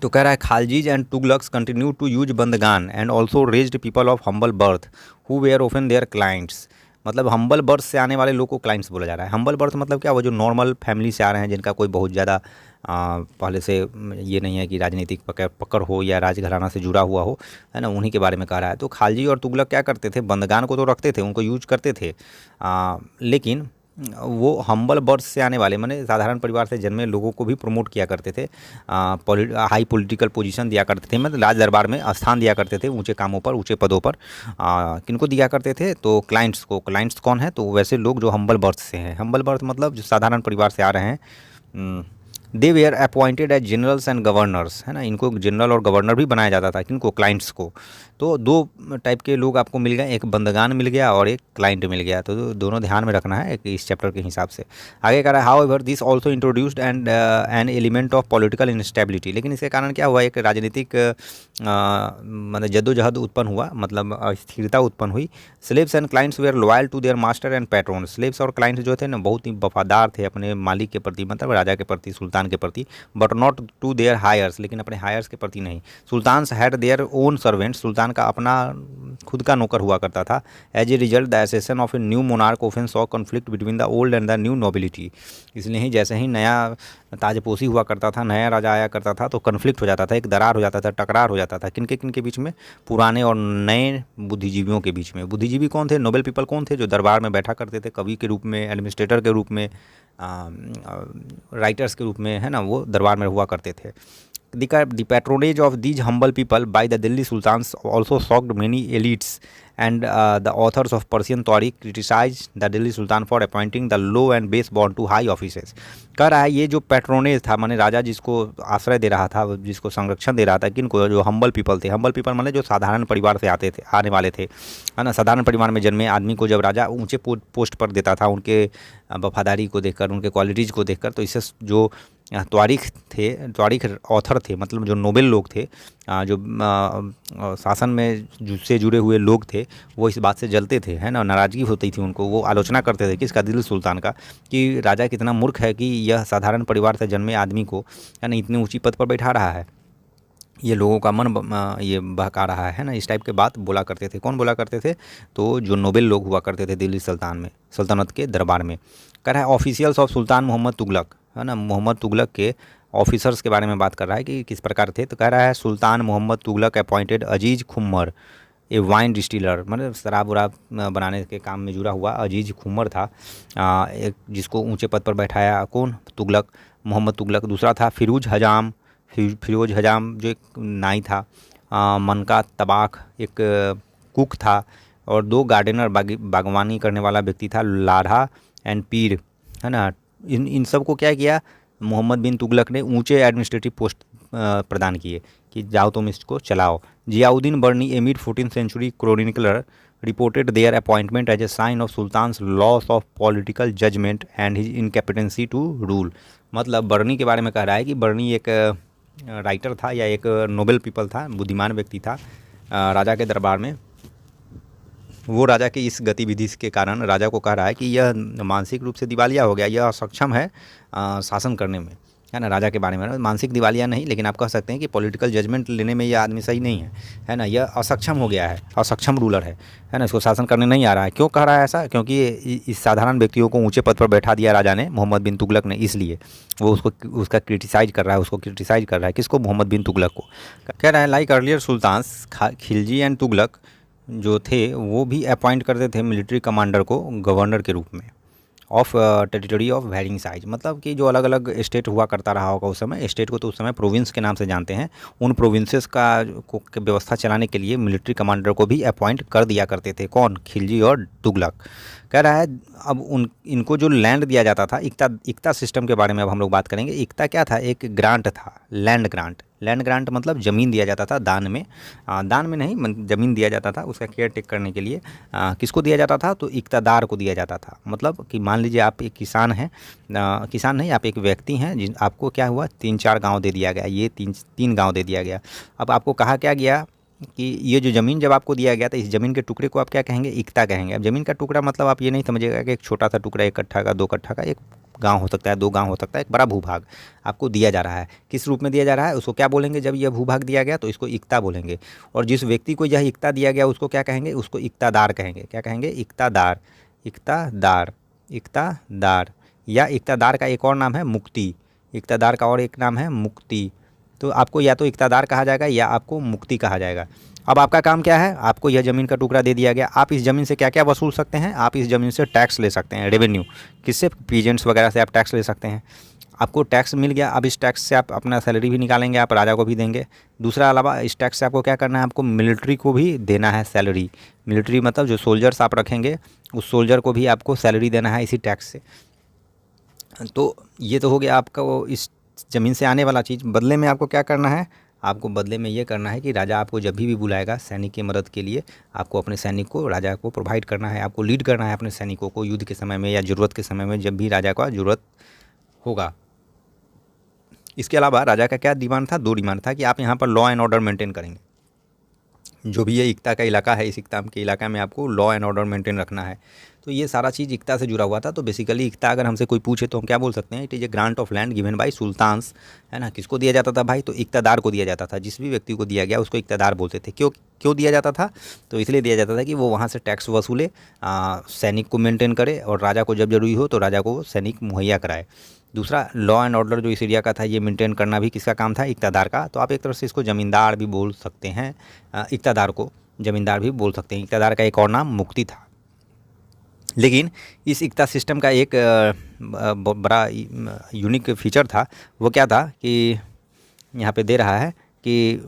तो कह रहा है Khaljis and Tughlaqs continue to use bandagan and also raised people of humble birth who were often their clients. मतलब हम्बल बर्थ से आने वाले लोग को क्लाइंट्स बोला जा रहा है। हम्बल बर्थ मतलब क्या, वो जो नॉर्मल फैमिली से आ रहे हैं, जिनका कोई बहुत ज़्यादा पहले से ये नहीं है कि राजनीतिक पकड़ हो या राजघराना से जुड़ा हुआ हो, है ना, उन्हीं के बारे में कह रहा है। तो खालजी और तुगलक क्या करते थे, बंदगान को तो रखते थे, उनको यूज करते थे, लेकिन वो हम्बल बर्थ से आने वाले, माने साधारण परिवार से जन्मे लोगों को भी प्रमोट किया करते थे, हाई पॉलिटिकल पोजीशन दिया करते थे, मतलब राज दरबार में स्थान दिया करते थे, ऊंचे कामों पर, ऊंचे पदों पर। किनको दिया करते थे, तो क्लाइंट्स को। क्लाइंट्स कौन है, तो वैसे लोग जो हम्बल बर्थ से हैं। हम्बल बर्थ मतलब जो साधारण परिवार से आ रहे हैं। They were appointed as generals and governors, है ना, इनको जनरल और गवर्नर भी बनाया जाता था, किनको, क्लाइंट्स को। तो दो टाइप के लोग आपको मिल गए, एक बंदगान मिल गया और एक क्लाइंट मिल गया, तो दोनों ध्यान में रखना है इस चैप्टर के हिसाब से। आगे कह रहा है how ever this also introduced and an element of political instability. लेकिन इसके कारण क्या हुआ, एक राजनीतिक मतलब जद्दोजहद उत्पन्न हुआ, मतलब अस्थिरता उत्पन्न हुई। Slaves and clients were loyal to their master and patron. Slaves और क्लाइंट्स जो थे ना, बहुत ही वफादार थे अपने मालिक के प्रति, मतलब राजा के प्रति, सुल्तान के प्रति, but not to their heirs, लेकिन अपने हायर्स के प्रति नहीं। Sultans had their own servant, सुल्तान का अपना खुद का नौकर हुआ करता था। As a result the accession of a new monarch often saw conflict between the old and the new nobility. इसलिए ही जैसे ही नया ताजपोशी हुआ करता था, नया राजा आया करता था, तो कन्फ्लिक्ट हो जाता था, एक दरार हो जाता था, टकरार हो जाता था। किनके बीच में, पुराने और नए बुद्धिजीवियों के बीच में। बुद्धिजीवी कौन थे, नोबेल पीपल कौन थे, जो दरबार में बैठा करते थे, कवि के रूप में, एडमिनिस्ट्रेटर के रूप में, राइटर्स के रूप में, है ना, वो दरबार में हुआ करते थे। The patronage of these humble people by the Delhi Sultans also shocked many elites, and the authors of Persian Tariq criticized the Delhi Sultan for appointing the low and base born to high offices। कह रहा है ये जो patronage था, माने राजा जिसको आश्रय दे रहा था, जिसको संरक्षण दे रहा था, किनको, जो हम्बल पीपल थे। हम्बल पीपल माने जो साधारण परिवार से आने वाले थे, है ना, साधारण परिवार में जन्मे आदमी को जब राजा ऊंचे पोस्ट पर देता था, उनके वफादारी को देखकर, उनके क्वालिटीज़ को देखकर, तो इससे जो तारीख ऑथर थे, मतलब जो नोबेल लोग थे, जो शासन में से जुड़े हुए लोग थे, वो इस बात से जलते थे, है ना, नाराज़गी होती थी उनको। वो आलोचना करते थे किसका, दिल्ली सुल्तान का, कि राजा कितना मूर्ख है कि यह साधारण परिवार से जन्मे आदमी को, है ना, इतने ऊंची पद पर बैठा रहा है, ये लोगों का मन ये बहका रहा है ना, इस टाइप के बात बोला करते थे। कौन बोला करते थे, तो जो नोबेल लोग हुआ करते थे दिल्ली सल्तनत के दरबार में। कह रहा है officials of sultan Mohammad Tughlaq, है ना, मोहम्मद तुगलक के ऑफिसर्स के बारे में बात कर रहा है कि किस प्रकार थे। तो कह रहा है सुल्तान मोहम्मद तुगलक अपॉइंटेड अजीज खुम्मर ए वाइन डिस्टिलर, मतलब शराब वराब बनाने के काम में जुड़ा हुआ अजीज खुम्मर था, एक जिसको ऊंचे पद पर बैठाया, कौन, तुगलक, मोहम्मद तुगलक। दूसरा था फिरोज हजाम जो एक नाई था। मनका तबाख एक कुक था, और दो गार्डनर बागवानी करने वाला व्यक्ति था, लाढ़ा एंड पीर, है ना, इन सब को क्या किया, मोहम्मद बिन तुगलक ने ऊंचे एडमिनिस्ट्रेटिव पोस्ट प्रदान किए कि जाओ तुम इसको चलाओ। जियाउद्दीन बर्नी, ए mid 14th century chronicler, reported their appointment as a sign of Sultan's loss of political judgment and his incapacity to rule। मतलब बर्नी के बारे में कह रहा है कि बर्नी एक राइटर था या एक नोबेल पीपल था, बुद्धिमान व्यक्ति था राजा के दरबार में। वो राजा की इस गतिविधि के कारण राजा को कह रहा है कि यह मानसिक रूप से दिवालिया हो गया, यह असक्षम है शासन करने में, है ना। राजा के बारे में मानसिक दिवालिया नहीं, लेकिन आप कह सकते हैं कि पॉलिटिकल जजमेंट लेने में यह आदमी सही नहीं है ना। यह असक्षम हो गया है, असक्षम रूलर है ना, इसको शासन करने नहीं आ रहा है। क्यों कह रहा है ऐसा? क्योंकि इस साधारण व्यक्तियों को ऊंचे पद पर बैठा दिया राजा ने, मोहम्मद बिन तुगलक ने, इसलिए वो उसका क्रिटिसाइज कर रहा है, उसको क्रिटिसाइज कर रहा है। किसको? मोहम्मद बिन तुगलक को। कह रहा है like earlier sultans, Khilji and Tughlaq जो थे वो भी अपॉइंट करते थे मिलिट्री कमांडर को गवर्नर के रूप में of territory of varying size. मतलब कि जो अलग अलग स्टेट हुआ करता रहा होगा उस समय, स्टेट को तो उस समय प्रोविंस के नाम से जानते हैं, उन प्रोविंसेस का व्यवस्था चलाने के लिए मिलिट्री कमांडर को भी अपॉइंट कर दिया करते थे। कौन? खिलजी और तुगलक। कह रहा है अब इनको जो लैंड दिया जाता था, इक्ता सिस्टम के बारे में अब हम लोग बात करेंगे। इक्ता क्या था? एक ग्रांट था, लैंड ग्रांट। लैंड ग्रांट मतलब ज़मीन दिया जाता था दान में, दान में नहीं, ज़मीन दिया जाता था उसका केयर टेक करने के लिए। किसको दिया जाता था? तो इक्तादार को दिया जाता था। मतलब कि मान लीजिए आप एक किसान हैं, किसान नहीं, आप एक व्यक्ति हैं जिन आपको क्या हुआ, 3-4 गाँव दे दिया गया, ये तीन गाँव दे दिया गया। अब आपको कहा क्या गया कि ये जो ज़मीन जब आपको दिया गया था, इस ज़मीन के टुकड़े को आप क्या कहेंगे? इक्ता कहेंगे। अब ज़मीन का टुकड़ा मतलब आप ये नहीं समझिएगा कि एक छोटा सा टुकड़ा, 1 कट्ठा का, 2 कट्ठा का, एक गांव हो सकता है, 2 गांव हो सकता है, एक बड़ा भूभाग आपको दिया जा रहा है। किस रूप में दिया जा रहा है? उसको क्या बोलेंगे? जब यह भूभाग दिया गया तो इसको इक्ता बोलेंगे। और जिस व्यक्ति को यह इक्ता दिया गया उसको क्या कहेंगे? उसको इक्तादार कहेंगे। क्या कहेंगे? इक्तादार, इक्तादार, इक्तादार। या इक्तादार का एक और नाम है मुक्ति। इक्तादार का और एक नाम है मुक्ति। तो आपको या तो इक्तादार कहा जाएगा या आपको मुक्ति कहा जाएगा। अब आपका काम क्या है? आपको यह ज़मीन का टुकड़ा दे दिया गया, आप इस ज़मीन से क्या क्या वसूल सकते हैं? आप इस ज़मीन से टैक्स ले सकते हैं, रेवेन्यू। किससे? पीजेंट्स वगैरह से आप टैक्स ले सकते हैं। आपको टैक्स मिल गया, अब इस टैक्स से आप अपना सैलरी भी निकालेंगे, आप राजा को भी देंगे। दूसरा अलावा इस टैक्स से आपको क्या करना है? आपको मिलिट्री को भी देना है सैलरी। मिलिट्री मतलब जो सोल्जर्स आप रखेंगे उस सोल्जर को भी आपको सैलरी देना है इसी टैक्स से। तो ये तो हो गया आपका वो इस ज़मीन से आने वाला चीज़। बदले में आपको क्या करना है? आपको बदले में ये करना है कि राजा आपको जब भी बुलाएगा सैनिक की मदद के लिए, आपको अपने सैनिक को राजा को प्रोवाइड करना है, आपको लीड करना है अपने सैनिकों को युद्ध के समय में या ज़रूरत के समय में, जब भी राजा का ज़रूरत होगा। इसके अलावा राजा का क्या डिमांड था? 2 डिमांड था कि आप यहाँ पर लॉ एंड ऑर्डर मेंटेन करेंगे। जो भी ये इक्ता का इलाका है, इस इक्ता के इलाका में आपको लॉ एंड ऑर्डर मेंटेन रखना है। तो ये सारा चीज़ इक्ता से जुड़ा हुआ था। तो बेसिकली इक्ता अगर हमसे कोई पूछे तो हम क्या बोल सकते हैं? It is a grant of land given by sultans, है ना। किसको दिया जाता था भाई? तो इक्तादार को दिया जाता था। जिस भी व्यक्ति को दिया गया उसको इक्तादार बोलते थे। क्यों दिया जाता था? तो इसलिए दिया जाता था कि वो वहाँ से टैक्स वसूले, सैनिक को मेंटेन करे, और राजा को जब जरूरी हो तो राजा को सैनिक मुहैया कराए। दूसरा, लॉ एंड ऑर्डर जो इस एरिया का था ये मेंटेन करना भी किसका काम था? इक्तादार का। तो आप एक तरह से इसको ज़मींदार भी बोल सकते हैं, इक्तादार को ज़मींदार भी बोल सकते हैं। इक्तादार का एक और नाम मुक्ति था। लेकिन इस इक्ता सिस्टम का एक बड़ा यूनिक फीचर था। वो क्या था कि यहाँ पे दे रहा है कि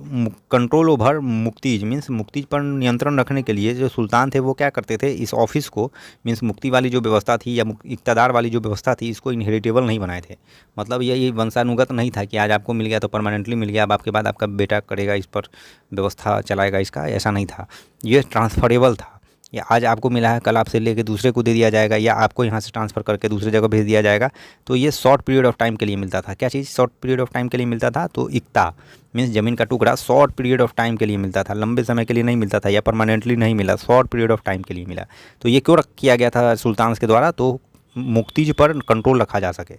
कंट्रोल ओवर मुक्तिज, मीन्स मुक्तिज पर नियंत्रण रखने के लिए जो सुल्तान थे वो क्या करते थे? इस ऑफिस को, मीन्स मुक्ति वाली जो व्यवस्था थी या इक्तादार वाली जो व्यवस्था थी, इसको इनहेरिटेबल नहीं बनाए थे। मतलब ये वंशानुगत नहीं था कि आज आपको मिल गया तो परमानेंटली मिल गया, अब आपके बाद आपका बेटा करेगा, इस पर व्यवस्था चलाएगा इसका, ऐसा नहीं था। ये ट्रांसफरेबल था। या आज आपको मिला है, कल आपसे लेके दूसरे को दे दिया जाएगा, या आपको यहाँ से ट्रांसफ़र करके दूसरी जगह भेज दिया जाएगा। तो ये शॉर्ट पीरियड ऑफ टाइम के लिए मिलता था। क्या चीज़ शॉर्ट पीरियड ऑफ टाइम के लिए मिलता था? तो इक्ता मीन्स ज़मीन का टुकड़ा शॉर्ट पीरियड ऑफ टाइम के लिए मिलता था, लंबे समय के लिए नहीं मिलता था, या परमानेंटली नहीं मिला, शॉर्ट पीरियड ऑफ टाइम के लिए मिला। तो ये क्यों किया गया था सुल्तान के द्वारा? तो मुक्तिज पर कंट्रोल रखा जा सके।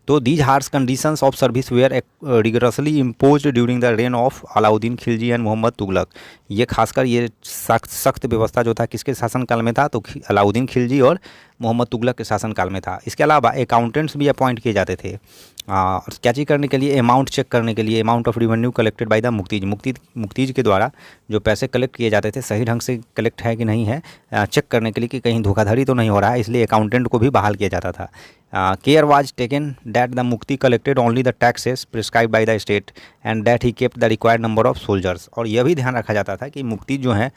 तो these harsh conditions of service were rigorously imposed during the reign of Alauddin Khilji and Mohammad Tughlaq. ये खासकर ये सख्त व्यवस्था जो था किसके शासनकाल में था? तो अलाउद्दीन खिलजी और मोहम्मद तुगलक के शासनकाल में था। इसके अलावा अकाउंटेंट्स भी अपॉइंट किए जाते थे। क्या चीज़ करने के लिए? अमाउंट चेक करने के लिए, amount of revenue collected by the muqtis. Muqtis के द्वारा जो पैसे कलेक्ट किए जाते थे सही ढंग से कलेक्ट है कि नहीं है, चेक करने के लिए कि कहीं धोखाधड़ी तो नहीं हो रहा है, इसलिए अकाउंटेंट को भी बहाल किया जाता था। Care was taken that the muqti collected only the taxes prescribe by the state and that he kept the required number of soldiers. और यह भी ध्यान रखा जाता था कि मुक्ति जो है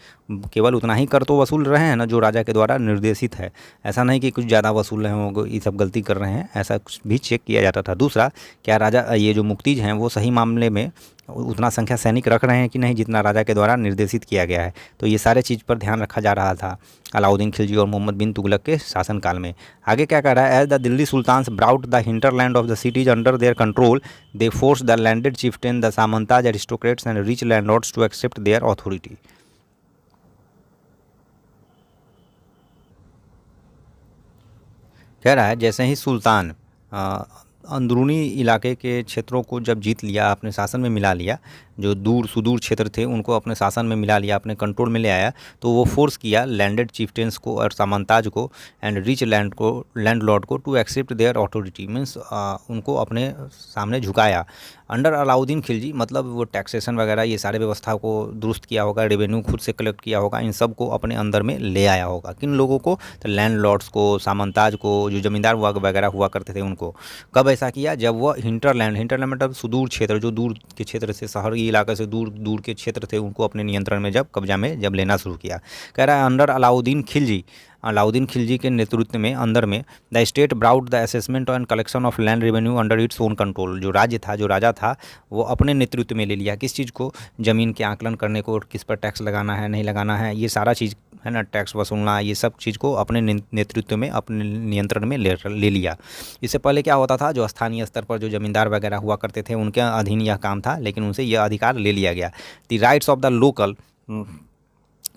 केवल उतना ही कर तो वसूल रहे हैं ना जो राजा के द्वारा निर्देशित है, ऐसा नहीं कि कुछ ज़्यादा वसूल रहे हों, ये सब गलती कर रहे हैं, ऐसा कुछ भी चेक किया जाता था। दूसरा, क्या राजा ये जो मुक्तिज हैं वो सही मामले में उतना संख्या सैनिक रख रहे हैं कि नहीं जितना राजा के द्वारा निर्देशित किया गया है। तो ये सारे चीज़ पर ध्यान रखा जा रहा था अलाउद्दीन खिलजी और मोहम्मद बिन तुगलक के शासनकाल में। आगे क्या कह रहा है, as the Delhi sultans brought the hinterland of the cities under their control they force the landed chieftain the samantas aristocrats and rich landlords to accept their authority. कह रहा है जैसे ही सुल्तान अंदरूनी इलाके के क्षेत्रों को जब जीत लिया, अपने शासन में मिला लिया, जो दूर सुदूर क्षेत्र थे उनको अपने शासन में मिला लिया, अपने कंट्रोल में ले आया, तो वो फोर्स किया लैंडेड चिफ्टेंस को और सामंताज को एंड रिच लैंडलॉर्ड को to accept their authority, means उनको अपने सामने झुकाया। अंडर अलाउद्दीन खिलजी मतलब वो टैक्सेशन वगैरह ये सारे व्यवस्था को दुरुस्त किया होगा, रेवेन्यू खुद से कलेक्ट किया होगा, इन सब को अपने अंदर में ले आया होगा। किन लोगों को, तो लैंडलॉर्ड्स को, सामंताज को, जो जमींदार वगैरह हुआ करते थे उनको। कब ऐसा किया, जब वह हिंटरलैंड मतलब सुदूर क्षेत्र, जो दूर के क्षेत्र से, शहरी इलाके से दूर दूर के क्षेत्र थे, उनको अपने नियंत्रण में कब्जा में लेना शुरू किया। कह रहा है अंडर अलाउद्दीन खिलजी के नेतृत्व में अंदर में the state brought the assessment and collection of land revenue under its own control. जो राजा था वो अपने नेतृत्व में ले लिया। किस चीज़ को, ज़मीन के आकलन करने को, किस पर टैक्स लगाना है नहीं लगाना है, ये सारा चीज़ है ना, टैक्स वसूलना, ये सब चीज़ को अपने नेतृत्व में, अपने नियंत्रण में ले लिया। इससे पहले क्या होता था, जो स्थानीय स्तर पर जो ज़मींदार वगैरह हुआ करते थे उनके अधीन यह काम था, लेकिन उनसे यह अधिकार ले लिया गया। The rights of the local,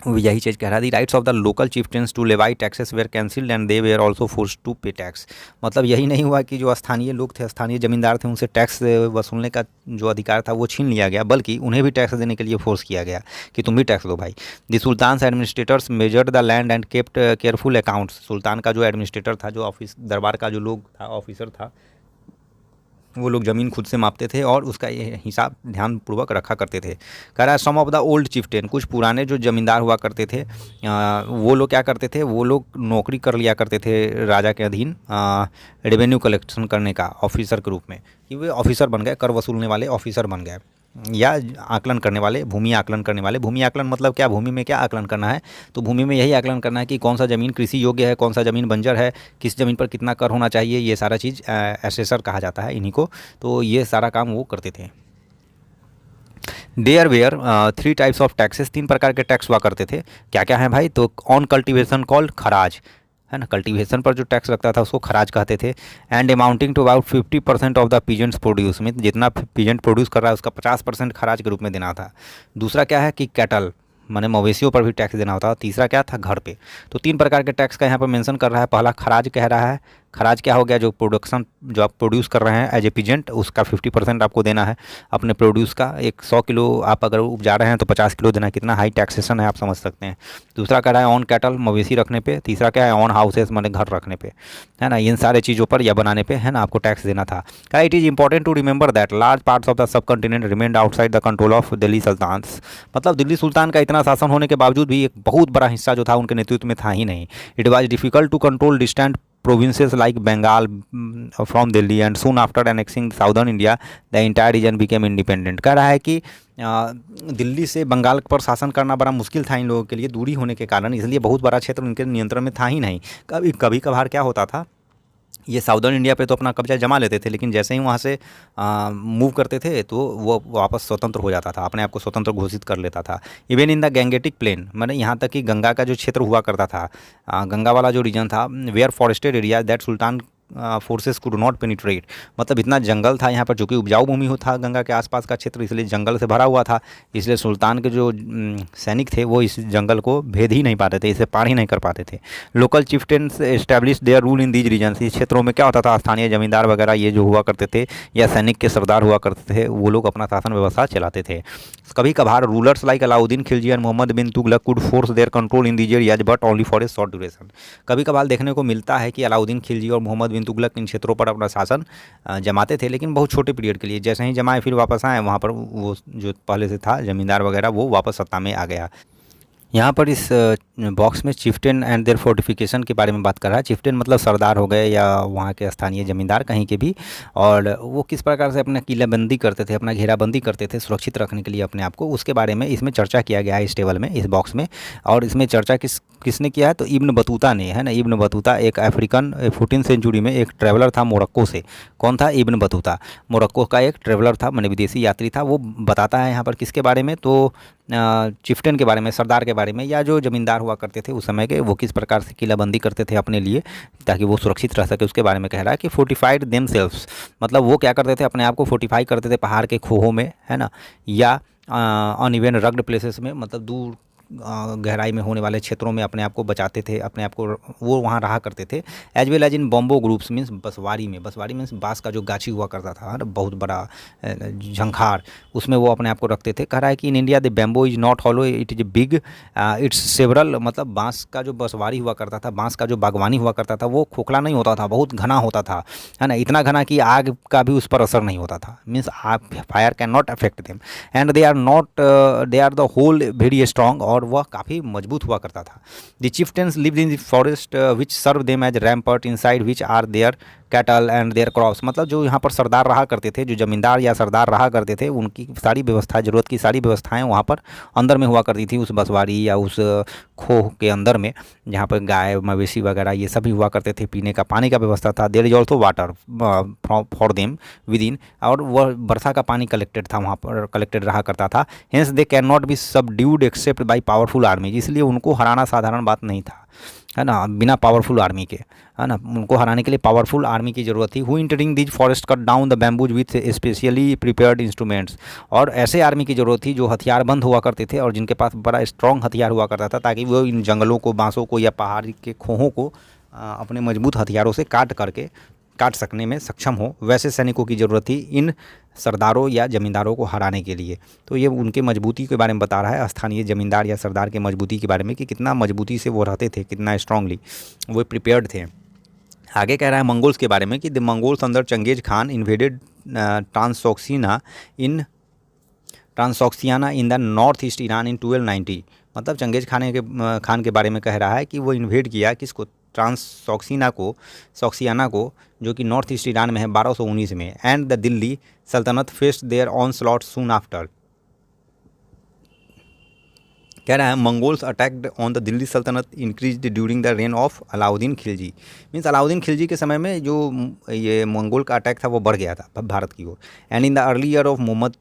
यही चीज़ कह रहा है, the rights of the local chieftains to levy taxes were cancelled and they were also force to pay tax. मतलब यही नहीं हुआ कि जो स्थानीय लोग थे, स्थानीय ज़मींदार थे, उनसे टैक्स वसूलने का जो अधिकार था वो छीन लिया गया, बल्कि उन्हें भी टैक्स देने के लिए फोर्स किया गया कि तुम भी टैक्स दो भाई। The sultan's administrators measured the land and kept careful accounts. सुल्तान का जो एडमिनिस्ट्रेटर था, जो ऑफिस दरबार का जो लोग था, ऑफिसर था, वो लोग ज़मीन खुद से मापते थे और उसका ये हिसाब ध्यानपूर्वक रखा करते थे। कह रहा है सम ऑफ द ओल्ड चिफ्टेन, कुछ पुराने जो ज़मींदार हुआ करते थे, वो लोग क्या करते थे, वो लोग नौकरी कर लिया करते थे राजा के अधीन रेवेन्यू कलेक्शन करने का ऑफिसर के रूप में, कि वे ऑफिसर बन गए, कर वसूलने वाले ऑफिसर बन गए, या आकलन करने वाले, भूमि आकलन करने वाले। भूमि आकलन मतलब क्या, भूमि में क्या आकलन करना है, तो भूमि में यही आकलन करना है कि कौन सा ज़मीन कृषि योग्य है, कौन सा ज़मीन बंजर है, किस ज़मीन पर कितना कर होना चाहिए, ये सारा चीज़ एसेसर कहा जाता है इन्हीं को। तो ये सारा काम वो करते थे। There were 3 types of taxes, 3 प्रकार के टैक्स हुआ करते थे। क्या क्या है भाई, तो ऑन कल्टीवेशन कॉल्ड खराज, है ना, कल्टीवेशन पर जो टैक्स लगता था उसको खराज कहते थे। And amounting to about 50% of the peasants produce, में जितना पीजेंट प्रोड्यूस कर रहा है उसका 50% खराज के रूप में देना था। दूसरा क्या है कि कैटल माने मवेशियों पर भी टैक्स देना होता है। तीसरा क्या था, घर पे। तो 3 प्रकार के टैक्स का यहाँ पर मेंशन कर रहा है। पहला खराज कह रहा है, खराज क्या हो गया, जो प्रोडक्शन जो आप प्रोड्यूस कर रहे हैं एज ए पीजेंट, उसका 50% आपको देना है अपने प्रोड्यूस का। 100 किलो आप अगर उपजा रहे हैं तो 50 किलो देना है। कितना हाई टैक्सेशन है आप समझ सकते हैं। दूसरा कह रहा है ऑन कैटल, मवेशी रखने पे। तीसरा क्या है, ऑन हाउसेस माने घर रखने पे, है ना, इन सारे चीज़ों पर या बनाने पे, है ना, आपको टैक्स देना था। क्या it is important to remember that large parts of the subcontinent remained outside the control of Delhi sultans. मतलब दिल्ली सुल्तान का इतना शासन होने के बावजूद भी एक बहुत बड़ा हिस्सा जो था उनके नेतृत्व में था ही नहीं। It was difficult to control distant provinces like Bengal from Delhi and soon after annexing southern India the entire region became independent। कह रहा है कि दिल्ली से बंगाल पर शासन करना बड़ा मुश्किल था इन लोगों के लिए, दूरी होने के कारण, इसलिए बहुत बड़ा क्षेत्र उनके नियंत्रण में था ही नहीं। कभी कभार क्या होता था, ये साउदर्न इंडिया पे तो अपना कब्जा जमा लेते थे, लेकिन जैसे ही वहाँ से मूव करते थे तो वो वापस स्वतंत्र हो जाता था, अपने आप को स्वतंत्र घोषित कर लेता था। Even in the Gangetic plain, मैंने यहाँ तक कि गंगा का जो क्षेत्र हुआ करता था, गंगा वाला जो रीजन था, were forested area that sultan forces could not penetrate. मतलब इतना जंगल था यहाँ पर, जो कि उपजाऊ भूमि हो था गंगा के आसपास का क्षेत्र, इसलिए जंगल से भरा हुआ था। इसलिए सुल्तान के जो सैनिक थे वो इस जंगल को भेद ही नहीं पाते थे, इसे पार ही नहीं कर पाते थे। Local chieftains establish their rule in these regions. इस क्षेत्रों में क्या होता था, स्थानीय जमींदार वगैरह ये जो हुआ करते थे, या सैनिक के सरदार हुआ करते थे, वो लोग अपना शासन व्यवस्था चलाते थे। कभी कभार rulers like Alauddin Khilji and Mohammad bin Tughlaq could force their control in these areas but only for a short duration. कभी कभार देखने को मिलता है कि अलाउद्दीन खिलजी और मोहम्मद बिन तुगलक इन क्षेत्रों पर अपना शासन जमाते थे, लेकिन बहुत छोटे पीरियड के लिए। जैसे ही जमाए फिर वापस आए, वहाँ पर वो जो पहले से था जमींदार वगैरह वो वापस सत्ता में आ गया। यहाँ पर इस बॉक्स में चिफ्टेन एंड देयर फोर्टिफिकेशन के बारे में बात कर रहा है। चिफ्टेन मतलब सरदार हो गए या वहाँ के स्थानीय ज़मींदार कहीं के भी, और वो किस प्रकार से अपना किलाबंदी करते थे, अपना घेराबंदी करते थे सुरक्षित रखने के लिए अपने आप को, उसके बारे में इसमें चर्चा किया गया है इस टेबल में, इस बॉक्स में। और इसमें चर्चा किसने किया है, तो इब्न बतूता ने, है ना। इब्न बतूता एक अफ्रीकन 14th सेंचुरी में एक ट्रैवलर था मोरक्को से। कौन था? इब्न बतूता मोरक्को का एक ट्रैवलर था, माने विदेशी यात्री था। वो बताता है यहाँ पर किसके बारे में, तो चिफ्टेन के बारे में, सरदार के बारे में, या जो ज़मींदार हुआ करते थे उस समय के, वो किस प्रकार से किलाबंदी करते थे अपने लिए ताकि वो सुरक्षित रह सके, उसके बारे में कह रहा है कि फोर्टिफाइड देमसेल्व्स, मतलब वो क्या करते थे, अपने आप को फोर्टिफाई करते थे पहाड़ के खोहों में, है ना, या अनइवन रग्ड प्लेसेस में, मतलब दूर गहराई में होने वाले क्षेत्रों में अपने आप को बचाते थे, अपने आप को वो वहाँ रहा करते थे। As well as in bamboo groups, means बसवारी में, बसवारी मीन्स बाँस का जो गाछी हुआ करता था, बहुत बड़ा झंखार, उसमें वो अपने आप को रखते थे। कह रहा है कि in India the bamboo is not hollow, it is big, it's several, मतलब बाँस का जो बसवारी हुआ करता था, बाँस का जो बागवानी हुआ करता था, वो खोखला नहीं होता था, बहुत घना होता था, है ना, इतना घना कि आग का भी उस पर असर नहीं होता था, means fire can not affect them, and they are not, they are the whole very strong, और वह काफ़ी मजबूत हुआ करता था। The chieftains lived in the forest which serve them as rampart inside which are their cattle and their crops, मतलब जो यहाँ पर सरदार रहा करते थे, जो जमींदार या सरदार रहा करते थे, उनकी सारी व्यवस्था, ज़रूरत की सारी व्यवस्थाएं वहाँ पर अंदर में हुआ करती थी, उस बसवारी या उस खोह के अंदर में, जहाँ पर गाय मवेशी वगैरह ये सभी हुआ करते थे, पीने का पानी का व्यवस्था था। There is also water for them within, और वह वर्षा का पानी कलेक्टेड था, वहाँ पर कलेक्टेड रहा करता था। Hence they can not be subdued except by powerful army, इसलिए उनको हराना साधारण बात नहीं था, है ना, बिना पावरफुल आर्मी के, है ना, उनको हराने के लिए पावरफुल आर्मी की ज़रूरत थी। Who entering these forest cut down the bamboos with specially prepared instruments, और ऐसे आर्मी की ज़रूरत थी जो हथियारबंद हुआ करते थे और जिनके पास बड़ा स्ट्रॉन्ग हथियार हुआ करता था, ताकि वो इन जंगलों को, बाँसों को या पहाड़ के खोहों को अपने मजबूत हथियारों से काट सकने में सक्षम हो। वैसे सैनिकों की ज़रूरत थी इन सरदारों या ज़मींदारों को हराने के लिए। तो ये उनके मजबूती के बारे में बता रहा है, स्थानीय ज़मींदार या सरदार के मजबूती के बारे में, कि कितना मजबूती से वो रहते थे, कितना स्ट्रांगली वो प्रिपेयर्ड थे। आगे कह रहा है मंगोल्स के बारे में कि the Mongols under Genghis Khan invaded Transoxiana in the north east Iran in 1290, मतलब चंगेज खान के बारे में कह रहा है कि वो इन्वेड किया किसको, सॉक्सियाना को, जो कि नॉर्थ ईस्ट ईरान में है, 1219 में। And the Delhi sultanate faced their onslaught soon after, कह रहा है Mongols attacked on the Delhi sultanate increased during the reign of Alauddin Khilji, means Alauddin Khilji के समय में जो ये मंगोल का अटैक था वो बढ़ गया था भारत की ओर। And in the early year of Muhammad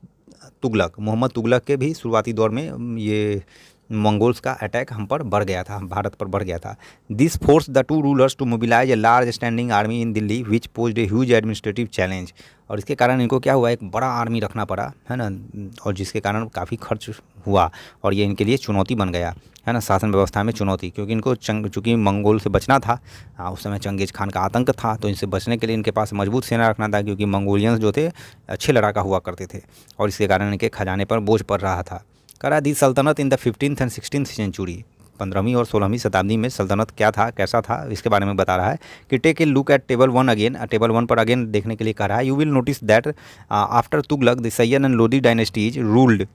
Tughlaq के भी शुरुआती दौर में ये मंगोल्स का अटैक हम पर बढ़ गया था, भारत पर बढ़ गया था। This force the two rulers to mobilise a large standing army in Delhi which posed a huge administrative challenge, और इसके कारण इनको क्या हुआ, एक बड़ा आर्मी रखना पड़ा, है ना, और जिसके कारण काफ़ी खर्च हुआ और ये इनके लिए चुनौती बन गया, है ना, शासन व्यवस्था में चुनौती, क्योंकि इनको चूँकि मंगोल से बचना था, उस समय चंगेज खान का आतंक था, तो इनसे बचने के लिए इनके पास मजबूत सेना रखना था, क्योंकि मंगोलियंस जो थे अच्छे लड़ाका हुआ करते थे और इसके कारण इनके खजाने पर बोझ पड़ रहा था। करा the sultanate in the 15th and 16th century, 15वीं और 16वीं शताब्दी में सल्तनत क्या था, कैसा था, इसके बारे में बता रहा है कि take a look at table 1 again, table 1 पर अगेन देखने के लिए कह रहा है। You will notice that after Tughlaq the Sayyid and Lodi dynasties ruled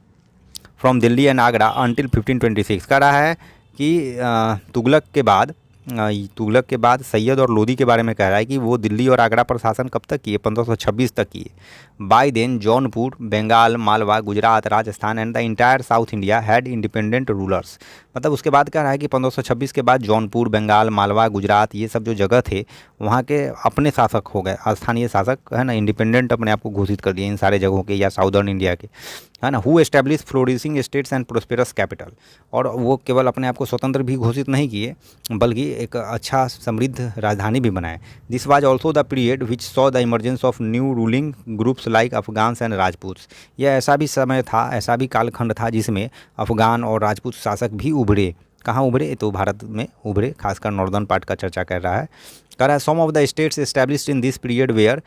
from Delhi and Agra until 1526, कह रहा है कि तुगलक के बाद सैयद और लोदी के बारे में कह रहा है कि वो दिल्ली और आगरा पर शासन कब तक किए, 1526 तक किए। By then Jaunpur, Bengal, Malwa, Gujarat, Rajasthan and the entire South India had independent rulers, मतलब उसके बाद कह रहा है कि 1526 के बाद जौनपुर, बंगाल, मालवा, गुजरात ये सब जो जगह थे वहाँ के अपने शासक हो गए, स्थानीय शासक, है ना, इंडिपेंडेंट अपने आप को घोषित कर दिए इन सारे जगहों के या साउदर्न इंडिया के, है ना। Who establish flourishing states and prosperous capital, और वो केवल अपने आप को स्वतंत्र भी घोषित नहीं किए बल्कि एक अच्छा समृद्ध राजधानी भी बनाए। This was also the period which saw the emergence of new ruling groups like Afghans and Rajputs, यह ऐसा भी समय था, ऐसा भी कालखंड था जिसमें अफगान और राजपूत शासक भी उभरे। कहाँ उभरे, तो भारत में उभरे, खासकर नॉर्दर्न पार्ट का चर्चा कर रहा है। कह रहा है some of the states established in this period were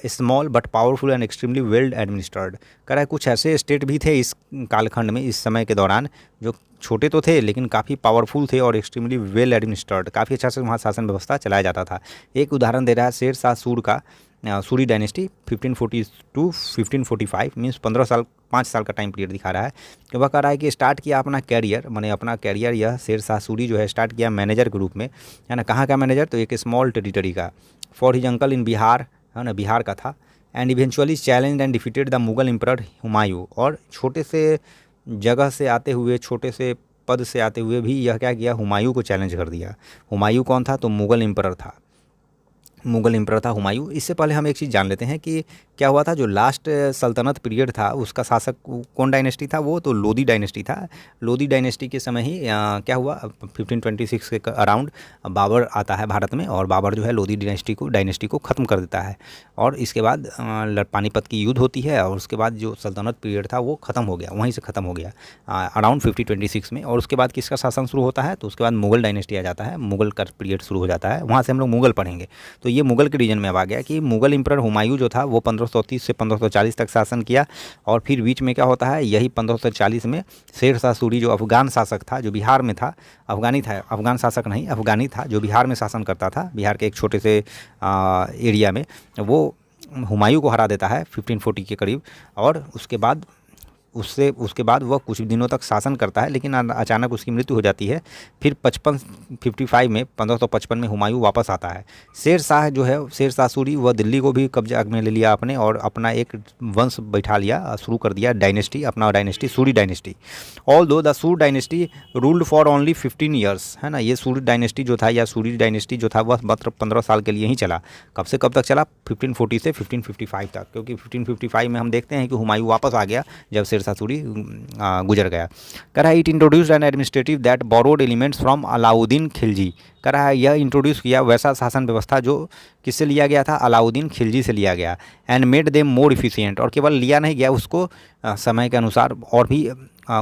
small but powerful and extremely well administered, कह रहा है कुछ ऐसे स्टेट भी थे इस कालखंड में, इस समय के दौरान, जो छोटे तो थे लेकिन काफ़ी पावरफुल थे और एक्सट्रीमली वेल एडमिनिस्ट्र्ड, काफ़ी अच्छा से वहाँ शासन व्यवस्था चलाया जाता था। एक उदाहरण दे रहा है शेर शाह सूर का, सूरी डायनेस्टी 1540 टू 1545 मीन्स 5 साल का टाइम पीरियड दिखा रहा है। कि वह कह रहा है कि स्टार्ट किया अपना कैरियर, मैंने अपना कैरियर यह शेर शाह सूरी जो है स्टार्ट किया मैनेजर के रूप में, है ना। कहाँ का मैनेजर, तो एक स्मॉल टेरिटरी का, फॉर हिज अंकल इन बिहार, है ना, बिहार का था। And eventually challenge and defeated the Mughal emperor Humayun, और छोटे से जगह से आते हुए, छोटे से पद से आते हुए भी यह क्या किया, हुमायूं को चैलेंज कर दिया। हुमायूं कौन था, तो मुगल एम्परर था, मुगल एम्परर था हुमायूं। इससे पहले हम एक चीज़ जान लेते हैं कि क्या हुआ था, जो लास्ट सल्तनत पीरियड था उसका शासक कौन डायनेस्टी था, वो तो लोदी डायनेस्टी था। लोदी डायनेस्टी के समय ही क्या हुआ, 1526 के अराउंड बाबर आता है भारत में, और बाबर जो है लोदी डायनेस्टी को ख़त्म कर देता है। और इसके बाद पानीपत की युद्ध होती है, और उसके बाद जो सल्तनत पीरियड था वो ख़त्म हो गया, वहीं से ख़त्म हो गया अराउंड 1526 में। और उसके बाद किसका शासन शुरू होता है, तो उसके बाद मुगल डायनेस्टी आ जाता है, मुगल का पीरियड शुरू हो जाता है। वहाँ से हम लोग मुगल पढ़ेंगे, तो ये मुगल के रीजन में अब आ गया कि मुगल एम्परर हुमायूं जो था वो 1530 से 1540 तक शासन किया। और फिर बीच में क्या होता है, यही 1540 में शेर शाह सूरी जो अफ़गान शासक था, जो बिहार में था, अफ़गानी था, अफ़गान शासक नहीं अफ़गानी था, जो बिहार में शासन करता था, बिहार के एक छोटे से एरिया में, वो हुमायूं को हरा देता है 1540 के करीब। और उसके बाद वह कुछ दिनों तक शासन करता है, लेकिन अचानक उसकी मृत्यु हो जाती है। फिर 1555 में हुमायूं वापस आता है। शेर शाह जो है, शेर शाह सूरी, वह दिल्ली को भी कब्जा में ले लिया आपने, और अपना एक वंश बैठा लिया, शुरू कर दिया डायनेस्टी, अपना डायनेस्टी सूरी डायनेस्टी। ऑल दो द सूर dynasty ruled for only 15 years, है ना। ये सूरी डायनेस्टी जो था, या सूरी डायनेस्टी जो था, वह मात्र 15 साल के लिए ही चला। कब से कब तक चला, 1540 से 1555 तक, क्योंकि 1555 में हम देखते हैं कि हुमायूं वापस आ गया जब शेर शाह सूरी गुजर गया। कह रहा है it introduced N administrative that borrowed elements from Alauddin Khilji. कह रहा है यह इंट्रोड्यूस किया वैसा शासन व्यवस्था जो किससे लिया गया था, अलाउद्दीन खिलजी से लिया गया। And made them more efficient, और केवल लिया नहीं गया, उसको समय के अनुसार और भी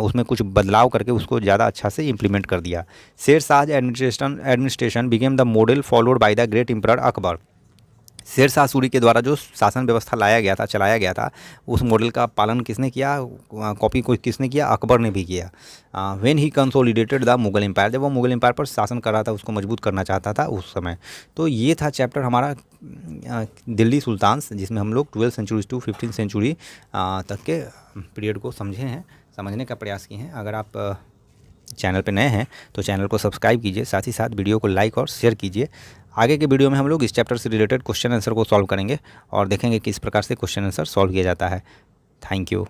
उसमें कुछ बदलाव करके उसको ज़्यादा अच्छा से इम्प्लीमेंट कर दिया। Sher Shah administration became the model followed by the great emperor Akbar. Sher Shah Suri के द्वारा जो शासन व्यवस्था लाया गया था, चलाया गया था, उस मॉडल का पालन किसने किया, कॉपी को किसने किया, अकबर ने भी किया। When he consolidated the Mughal empire, जब वो मुगल एम्पायर पर शासन कर रहा था, उसको मजबूत करना चाहता था उस समय। तो ये था चैप्टर हमारा दिल्ली सुल्तान्स, जिसमें हम लोग 12th century to 15th century तक के पीरियड को समझे हैं, समझने का प्रयास किए हैं। अगर आप चैनल पे नए हैं तो चैनल को सब्सक्राइब कीजिए, साथ ही साथ वीडियो को लाइक और शेयर कीजिए। आगे के वीडियो में हम लोग इस चैप्टर से रिलेटेड क्वेश्चन आंसर को सॉल्व करेंगे और देखेंगे किस प्रकार से क्वेश्चन आंसर सॉल्व किया जाता है। Thank you.